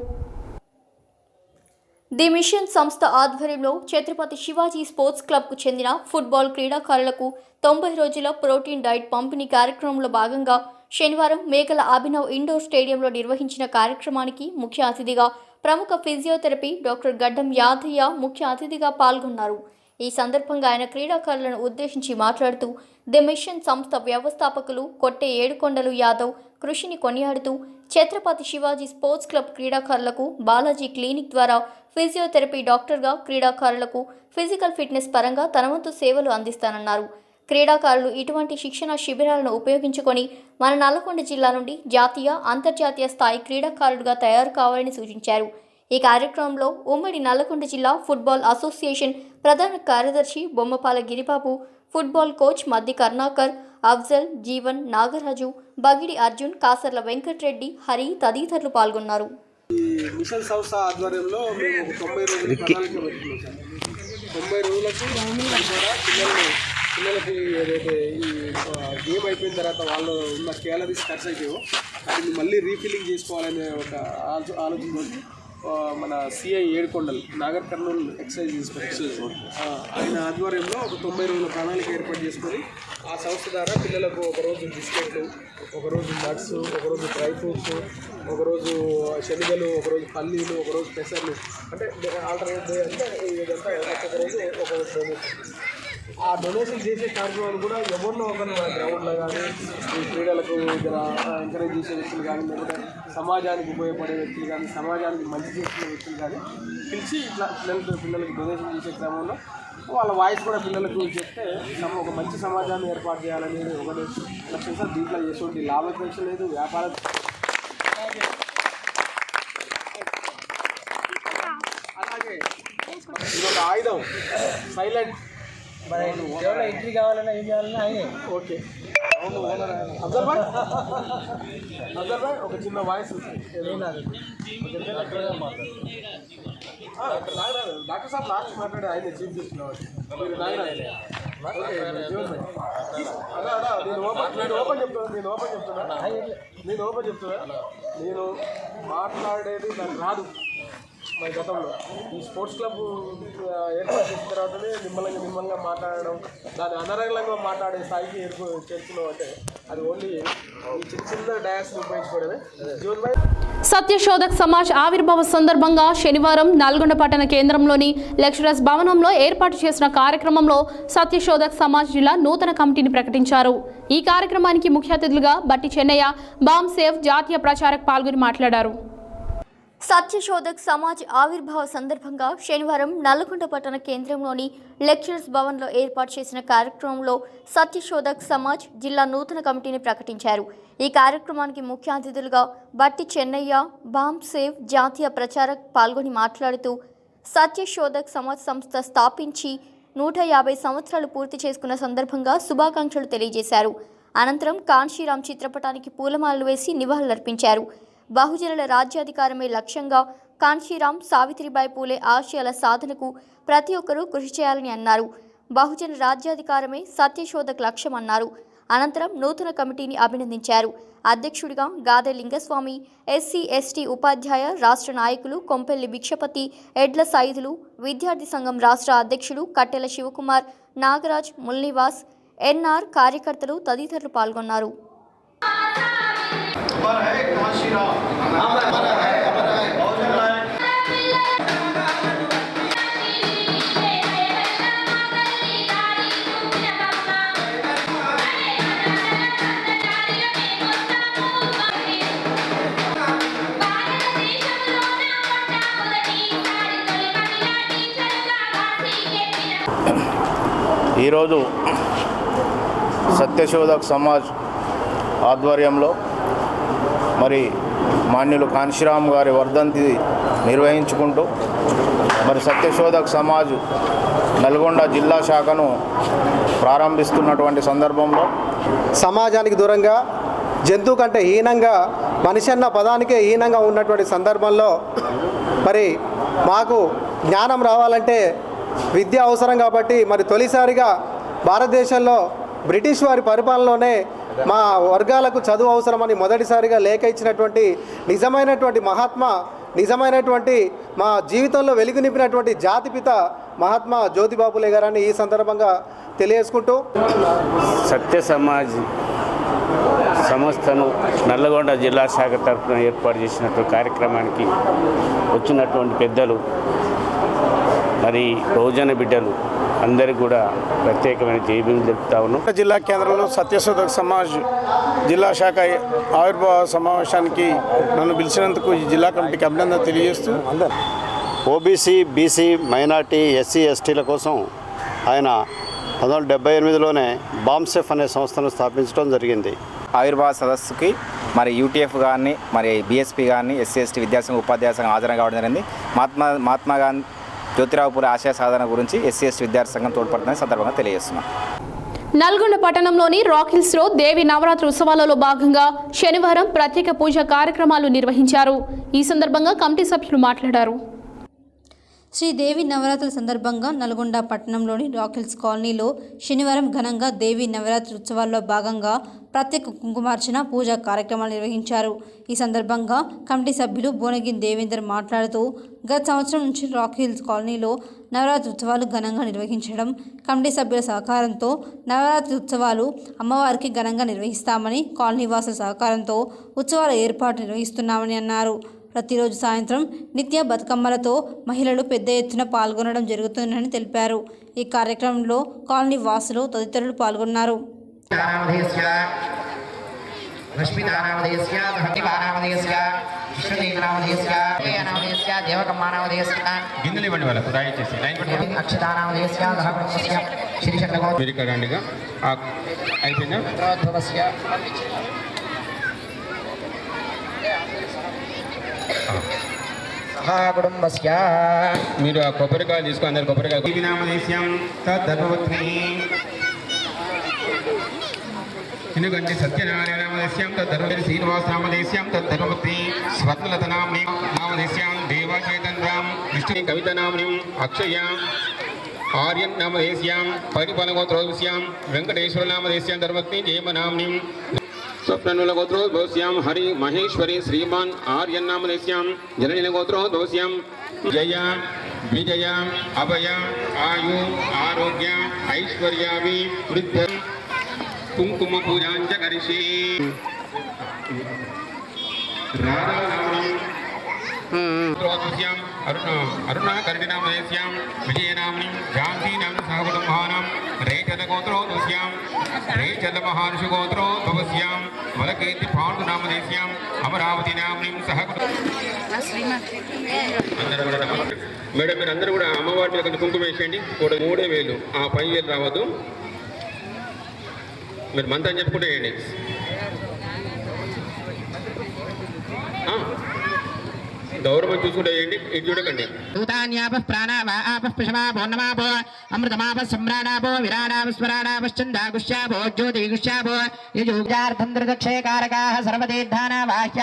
ది మిషన్ సంస్థ ఆధ్వర్యంలో ఛత్రపతి శివాజీ స్పోర్ట్స్ క్లబ్కు చెందిన ఫుట్బాల్ క్రీడాకారులకు 90 రోజుల ప్రోటీన్ డైట్ పంపిణీ కార్యక్రమంలో భాగంగా శనివారం మేకల అభినవ్ ఇండోర్ స్టేడియంలో నిర్వహించిన కార్యక్రమానికి ముఖ్య అతిథిగా ప్రముఖ ఫిజియోథెరపీ డాక్టర్ గడ్డం యాదయ్య ముఖ్య అతిథిగా పాల్గొన్నారు. ఈ సందర్భంగా ఆయన క్రీడాకారులను ఉద్దేశించి మాట్లాడుతూ ది మిషన్ సంస్థ వ్యవస్థాపకులు కొట్టే ఏడుకొండలు యాదవ్ కృషిని కొనియాడుతూ ఛత్రపతి శివాజీ స్పోర్ట్స్ క్లబ్ క్రీడాకారులకు బాలాజీ క్లినిక్ ద్వారా ఫిజియోథెరపీ డాక్టర్గా క్రీడాకారులకు ఫిజికల్ ఫిట్నెస్ పరంగా తన వంతు సేవలు అందిస్తానన్నారు. క్రీడాకారులు ఇటువంటి శిక్షణ శిబిరాలను ఉపయోగించుకొని మన నల్లగొండ జిల్లా నుండి జాతీయ, అంతర్జాతీయ స్థాయి క్రీడాకారులుగా తయారు కావాలని సూచించారు. ఈ కార్యక్రమంలో ఉమ్మడి నల్లగొండ జిల్లా ఫుట్బాల్ అసోసియేషన్ ప్రధాన కార్యదర్శి బొమ్మపాల గిరిబాబు, ఫుట్బాల్ కోచ్ మద్ది కర్ణాకర్, అఫ్జల్, జీవన్, నాగరాజు, బగిడి అర్జున్, కాసర్ల వెంకటరెడ్డి, హరి తదితరులు పాల్గొన్నారు. మిషన్ సంస్థ ఆధ్వర్యంలో మేము 90 రోజుల ప్రణాళిక పెట్టుకున్నాం. 90 రోజులకి పిల్లలకి ఏదైతే ఈ గేమ్ అయిపోయిన తర్వాత వాళ్ళు ఉన్న క్యాలరీస్ ఖర్చు అయిపోయాయో అది మళ్ళీ రీఫిల్లింగ్ చేసుకోవాలనే ఒక ఆలోచనతో మన సిఐ ఏడుకొండలు నాగర్ కర్నూలు ఎక్సైజ్ ఇన్స్పెక్టర్ ఆయన ఆధ్వర్యంలో ఒక 90 రోజుల ప్రణాళిక ఏర్పాటు చేసుకొని ఆ సంస్థ ద్వారా పిల్లలకు ఒకరోజు బిస్కెట్లు, ఒకరోజు నట్స్, ఒకరోజు డ్రై ఫ్రూట్స్, ఒకరోజు శనగలు, ఒకరోజు పల్లీలు, ఒకరోజు పెసర్లు, అంటే ఆల్టర్నేట్ డే అంటే ఇదంతా ఒక్కొక్క రోజు ఒక్కొక్క డొనేషన్. ఆ డొనేషన్ చేసే కార్యక్రమాలు కూడా ఎవరినో ఒకరిని మన గ్రౌండ్లో కానీ ఈ క్రీడలకు ఎంకరేజ్ చేసే వ్యక్తులు కానీ, లేకపోతే సమాజానికి ఉపయోగపడే వ్యక్తులు కానీ, సమాజానికి మంచి చేసిన వ్యక్తులు కానీ పిలిచి ఇట్లా పిల్లలకు డొనేషన్ చేసే క్రమంలో వాళ్ళ వాయిస్ కూడా పిల్లలకు చెప్తే ఒక మంచి సమాజాన్ని ఏర్పాటు చేయాలనేది ఒకటి లక్ష్యం సార్. దీంట్లో చేసేటువంటి లాభాపేక్ష లేదు, వ్యాపారం. అలాగే ఇదొక ఆయుధం, సైలెంట్. ఎంట్రీ కావాలన్నా ఏం కావాలన్నా ఆయనే. ఓకే, అబ్జల్ భాయ్ ఒక చిన్న వాయిస్ డాక్టర్ సాబ్ లాస్ట్ మాట్లాడే ఆయన చీఫ్ గెస్ట్ మీరు నాగరాజ్. నేను ఓపెన్ చెప్తున్నా నేను మాట్లాడేది నాకు రాదు. మా గతంలో ఈ స్పోర్ట్స్ క్లబ్ ఏర్పాటు చేసిన తర్వాతనే నిమ్మలంగా మాట్లాడడం, దాన్ని అనర్గళంగా మాట్లాడే స్థాయికి చేరుకున్నాం. అంటే అది ఓన్లీ ఈ చిన్న డయాస్ని ఉపయోగించుకోవడమే. సత్యశోధక్ సమాజ్ ఆవిర్భావ సందర్భంగా శనివారం నల్గొండ పట్టణ కేంద్రంలోని లెక్చరర్స్ భవనంలో ఏర్పాటు చేసిన కార్యక్రమంలో సత్యశోధక్ సమాజ్ జిల్లా నూతన కమిటీని ప్రకటించారు. ఈ కార్యక్రమానికి ముఖ్య అతిథులుగా బట్టి చెన్నయ్య, బామ్ సేఫ్ జాతీయ ప్రచారక్ పాల్గొని మాట్లాడారు. సత్యశోధక్ సమాజ్ ఆవిర్భావ సందర్భంగా శనివారం నల్లగొండ పట్టణ కేంద్రంలోని లెక్చరర్స్ భవన్లో ఏర్పాటు చేసిన కార్యక్రమంలో సత్యశోధక్ సమాజ్ జిల్లా నూతన కమిటీని ప్రకటించారు. ఈ కార్యక్రమానికి ముఖ్య అతిథులుగా బట్టి చెన్నయ్య, బామ్ సేవ్ జాతీయ ప్రచారక్ పాల్గొని మాట్లాడుతూ సత్యశోధక్ సమాజ్ సంస్థ స్థాపించి 150 సంవత్సరాలు పూర్తి చేసుకున్న సందర్భంగా శుభాకాంక్షలు తెలియజేశారు. అనంతరం కాన్షీరామ్ చిత్రపటానికి పూలమాలలు వేసి నివాళులర్పించారు. బహుజనుల రాజ్యాధికారమే లక్ష్యంగా కాన్షీరామ్, సావిత్రిబాయి పూలే ఆశయాల సాధనకు ప్రతి ఒక్కరూ కృషి చేయాలని అన్నారు. బహుజన రాజ్యాధికారమే సత్యశోధక్ లక్ష్యం అన్నారు. అనంతరం నూతన కమిటీని అభినందించారు. అధ్యక్షుడిగా గాదె లింగస్వామి, ఎస్సీ ఎస్టీ ఉపాధ్యాయ రాష్ట్ర నాయకులు కొంపెల్లి భిక్షపతి, ఎడ్ల సాయుధులు, విద్యార్థి సంఘం రాష్ట్ర అధ్యక్షుడు కట్టెల శివకుమార్, నాగరాజ్, ముల్నివాస్, ఎన్ఆర్ కార్యకర్తలు తదితరులు పాల్గొన్నారు. ఈరోజు సత్యశోధక్ సమాజ్ ఆధ్వర్యంలో మరి మాన్యులు కాన్షీరామ్ గారి వర్ధంతి నిర్వహించుకుంటూ మరి సత్యశోధక్ సమాజ్ నల్గొండ జిల్లా శాఖను ప్రారంభిస్తున్నటువంటి సందర్భంలో సమాజానికి దూరంగా జంతువు కంటే హీనంగా మనిషి అన్న పదానికే హీనంగా ఉన్నటువంటి సందర్భంలో మరి మాకు జ్ఞానం రావాలంటే విద్య అవసరం కాబట్టి మరి తొలిసారిగా భారతదేశంలో బ్రిటిష్ వారి పరిపాలనలోనే మా వర్గాలకు చదువు అవసరమని మొదటిసారిగా లేఖ ఇచ్చినటువంటి నిజమైనటువంటి మహాత్మా, నిజమైనటువంటి మా జీవితంలో వెలుగు నింపినటువంటి జాతిపిత మహాత్మా జ్యోతిబాపులే గారని ఈ సందర్భంగా తెలియజేసుకుంటూ సత్య సమాజ్ సంస్థను నల్లగొండ జిల్లా శాఖ తరఫున ఏర్పాటు చేసినటువంటి కార్యక్రమానికి వచ్చినటువంటి పెద్దలు మరి బహుజన బిడ్డలు అందరికీ కూడా ప్రత్యేకమైన జైబీలు తెలుపుతా ఉన్నాం. జిల్లా కేంద్రంలో సత్యశోధక్ సమాజ్ జిల్లా శాఖ ఆవిర్భావ సమావేశానికి నన్ను పిలిచినందుకు ఈ జిల్లా కమిటీకి అభినందన తెలియజేస్తూ ఓబీసీ, బీసీ, మైనార్టీ, ఎస్సీ, ఎస్టీల కోసం ఆయన 1978లోనే బామ్సెఫ్ అనే సంస్థను స్థాపించడం జరిగింది. ఆవిర్భావ సదస్సుకి మరి యూటీఎఫ్ కానీ మరి బీఎస్పీ కానీ ఎస్సీ ఎస్టీ విద్యాసంఘ ఉపాధ్యాయ సంఘం హాజరు కావడం జరిగింది. మహాత్మా గాంధీ జ్యోతిరావు పూలే ఆశయ సాధన గురించి ఎస్సీ ఎస్టీ విద్యార్థి సంఘం తోడ్పడుతుందని సందర్భంగా తెలియజేస్తున్నాం. నల్గొండ పట్టణంలోని రాక్ హిల్స్లో దేవి నవరాత్రి ఉత్సవాలలో భాగంగా శనివారం ప్రత్యేక పూజా కార్యక్రమాలు నిర్వహించారు. ఈ సందర్భంగా కమిటీ సభ్యులు మాట్లాడారు. శ్రీదేవి నవరాత్రుల సందర్భంగా నల్గొండ పట్టణంలోని రాక్ హిల్స్ కాలనీలో శనివారం ఘనంగా దేవి నవరాత్రి ఉత్సవాల్లో భాగంగా ప్రత్యేక కుంకుమార్చన పూజా కార్యక్రమాలు నిర్వహించారు. ఈ సందర్భంగా కమిటీ సభ్యులు బోనగిరి దేవేందర్ మాట్లాడుతూ గత సంవత్సరం నుంచి రాక్ హిల్స్ కాలనీలో నవరాత్రి ఉత్సవాలు ఘనంగా నిర్వహించడం, కమిటీ సభ్యుల సహకారంతో నవరాత్రి ఉత్సవాలు అమ్మవారికి ఘనంగా నిర్వహిస్తామని, కాలనీ వాసుల సహకారంతో ఉత్సవాల ఏర్పాటు నిర్వహిస్తున్నామని అన్నారు. ప్రతిరోజు సాయంత్రం నిత్య బతుకమ్మలతో మహిళలు పెద్ద ఎత్తున పాల్గొనడం జరుగుతుందని తెలిపారు. ఈ కార్యక్రమంలో కాలనీ వాసులు తదితరులు పాల్గొన్నారు. మీరు ఆ కొబ్బరికాయలు తీసుకుని అందరు కొబ్బరికాయ నామదేశ్యం తద్ధర్మవత్ని ఎందుకంటే సత్యనారాయణ నామదేశ్యం తద్ధర్మ శ్రీనివాస నామదేశ్యం తద్ధర్మవత్ని స్వర్ణలత నామ్ని నామదేశ్యం దేవాచేతంద్రాం విష్ణు కవిత నామ్ని అక్షయ ఆర్యన్ నామదేశ్యం పరిపలగోత్రోస్యాం వెంకటేశ్వర నామదేశ్యం ధర్మత్ని జయమనామ్ని स्वप्नगोत्रोद्भवस्यां हरि महेश्वरी श्रीमान आर्यन्नामदेश्यां जननीगोत्रोद्भवस्यां जय विजय अभय आयु आरोग्य ऐश्वर्याभि वृद्ध कुंकुम पूजांच करिष्ये अरुणाकर्णिनामदेश्यां विजयनाम्नि गान्धीनाम्नि सहकुटुम्बानां रेचनगोत्रोद्भवस्यां चलमहानुषगोत्रोद्भवस्यां वलकेति पाण्डुनामदेश्याम् अमरावती नाम्नीं सह మేడం మీరు అందరూ కూడా అమ్మవారి మీద కొంచెం కుంకుమ వేసేయండి. 3 వేలు, ఆ 5 వేలు రావద్దు. మీరు మంత్రం చెప్పుకుంటూ వేయండి. గౌరవం చూసుకుంటూ వేయండి, ఇటు చూడకండి. భూతాన్యాప ప్రాణావా ఆప పశవాభో నమాభో అమృతమాప సమ్రాడాభో విరాడాభస్వరాడాభశ్చందాగుష్యాభో జ్యోతిగుష్యాభో యజుజార్థంద్రదక్షయకారకాః సర్వతీర్థానావాహ్య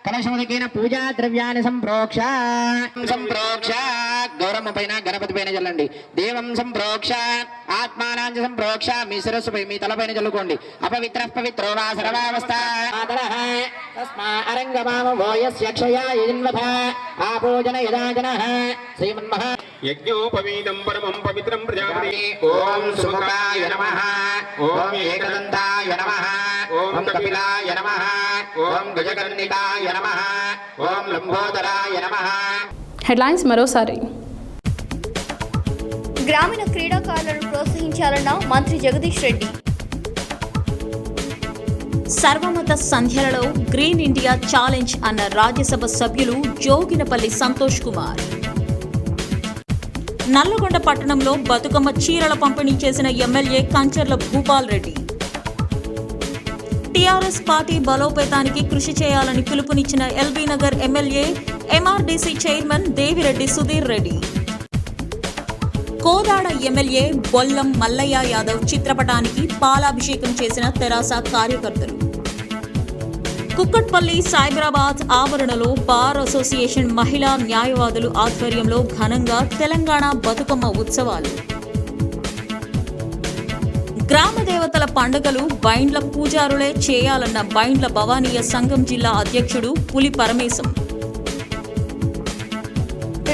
కలశోదకేన పూజా ద్రవ్యాన్ని సంప్రోక్ష గౌరమ్మ పైన గణపతి పైన చల్లండి. దేవం సంప్రోక్ష ఆత్మానాంచ సంప్రోక్ష మీ శిరస్సుపై మీ తలపైన చల్లుకోండి. అపవిత్ర పవిత్రో వా సర్వావస్థ తస్మా అరంగమామో యస్య క్షయాయన్వథ ఆభోజన యదాజనః శ్రీమన్మహా యజ్ఞోపవీతం పరమం పవిత్రం ప్రజాపతి. ఓం సుముఖాయ నమః, ఓం ఏకదంతాయ నమః, ఓం కపిలాయ నమః, ఓం గజకర్ణికాయ నమః, ఓం లంబోదరాయ నమః. హెడ్లైన్స్ మరోసారి. గ్రామీణ క్రీడాకారులను ప్రోత్సహించాలన్న మంత్రి జగదీష్ రెడ్డి. సర్వమత సంధ్యలలో గ్రీన్ ఇండియా ఛాలెంజ్ అన్న రాజ్యసభ సభ్యులు జోగినపల్లి సంతోష్ కుమార్. నల్లగొండ పట్టణంలో బతుకమ్మ చీరల పంపిణీ చేసిన MLA Kancharla Bhupal Reddy. TRS party బలోపేతానికి కృషి చేయాలని పిలుపునిచ్చిన LB Nagar MLA MRDC chairman Devireddy Sudheer Reddy. Kodad MLA Bollam Mallaiah Yadav చిత్రపటానికి పాలాభిషేకం చేసిన తెరాస కార్యకర్తలు. కుక్కట్పల్లి సైబరాబాద్ ఆవరణలో బార్ అసోసియేషన్ మహిళా న్యాయవాదులు ఆధ్వర్యంలో ఘనంగా తెలంగాణ బతుకమ్మ ఉత్సవాలు. గ్రామ దేవతల పండుగలు బైండ్ల పూజారులే చేయాలన్న బైండ్ల భవానీయ సంఘం జిల్లా అధ్యక్షుడు పులి పరమేశం.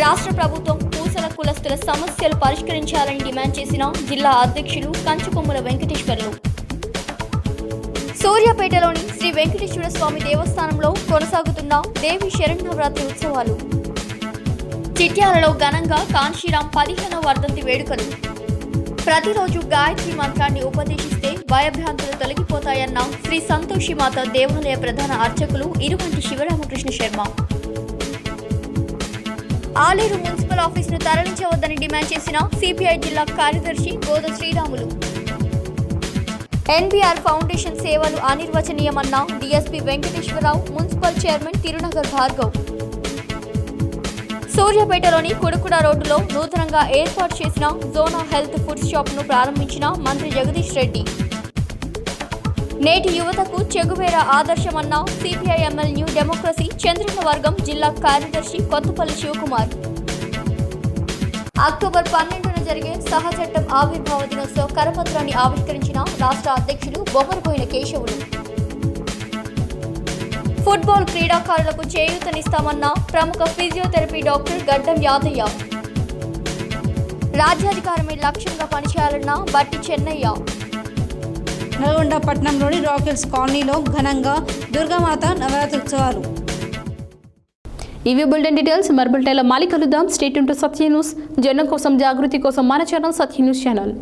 రాష్ట్ర ప్రభుత్వం పూసల కులస్తుల సమస్యలు పరిష్కరించాలని డిమాండ్ చేసిన జిల్లా అధ్యక్షులు కంచుకొమ్మల వెంకటేశ్వర్లు. సూర్యాపేటలోని శ్రీ వెంకటేశ్వర స్వామి దేవస్థానంలో కొనసాగుతున్న దేవి శరన్నవరాత్రి ఉత్సవాలు. చిట్యాలలో ఘనంగా కాంశీరాం 15వ వర్ధంతి వేడుకలు. ప్రతిరోజు గాయత్రి మంత్రాన్ని ఉపదేశిస్తే భయభ్రాంతులు తొలగిపోతాయన్న శ్రీ సంతోషిమాత దేవాలయ ప్రధాన అర్చకులు ఇరువంటి శివరామకృష్ణ శర్మ. ఆలేరు మున్సిపల్ ఆఫీసును తరలించవద్దని డిమాండ్ చేసిన సిపిఐ జిల్లా కార్యదర్శి గోద శ్రీరాములు. ఎన్బీఆర్ ఫౌండేషన్ సేవలు అనిర్వచనీయమన్న DSP Venkateswararao, municipal chairman Tirunagar Bhargav. సూర్యాపేటలోని కుడుకుడ రోడ్డులో నూతనంగా ఏర్పాటు చేసిన జోనా హెల్త్ ఫుడ్ షాప్ను ప్రారంభించిన మంత్రి జగదీష్ రెడ్డి. నేటి యువతకు చెగువేర ఆదర్శమన్న CPI ML new democracy Chandranna వర్గం జిల్లా కార్యదర్శి కొత్తపల్లి శివకుమార్. అక్టోబర్ 12న జరిగే సహచట్టం ఆవిర్భావ దినోత్సవ కరపత్రాన్ని ఆవిష్కరించిన రాష్ట్ర అధ్యక్షులు బొమ్మరపోయిన కేశవులు. ఫుట్బాల్ క్రీడాకారులకు చేయూతనిస్తామన్న ప్రముఖ ఫిజియోథెరపీ డాక్టర్ గడ్డం యాదయ్య. రాజ్యాధికారమే లక్ష్యంగా పనిచేయాలన్న బట్టి చెన్నయ్య. నల్గొండ పట్టణంలోని రాకెల్స్ కాలనీలో ఘనంగా దుర్గామాత నవరాత్రి ఉత్సవాలు. ఇవి బులెటిన్ డీటెయిల్స్. మరి బులెటిన్లో మళ్ళీ కలుద్దాం. State to Satya news. జనం కోసం, జాగృతి కోసం మన ఛానల్ సత్య న్యూస్ ఛానల్.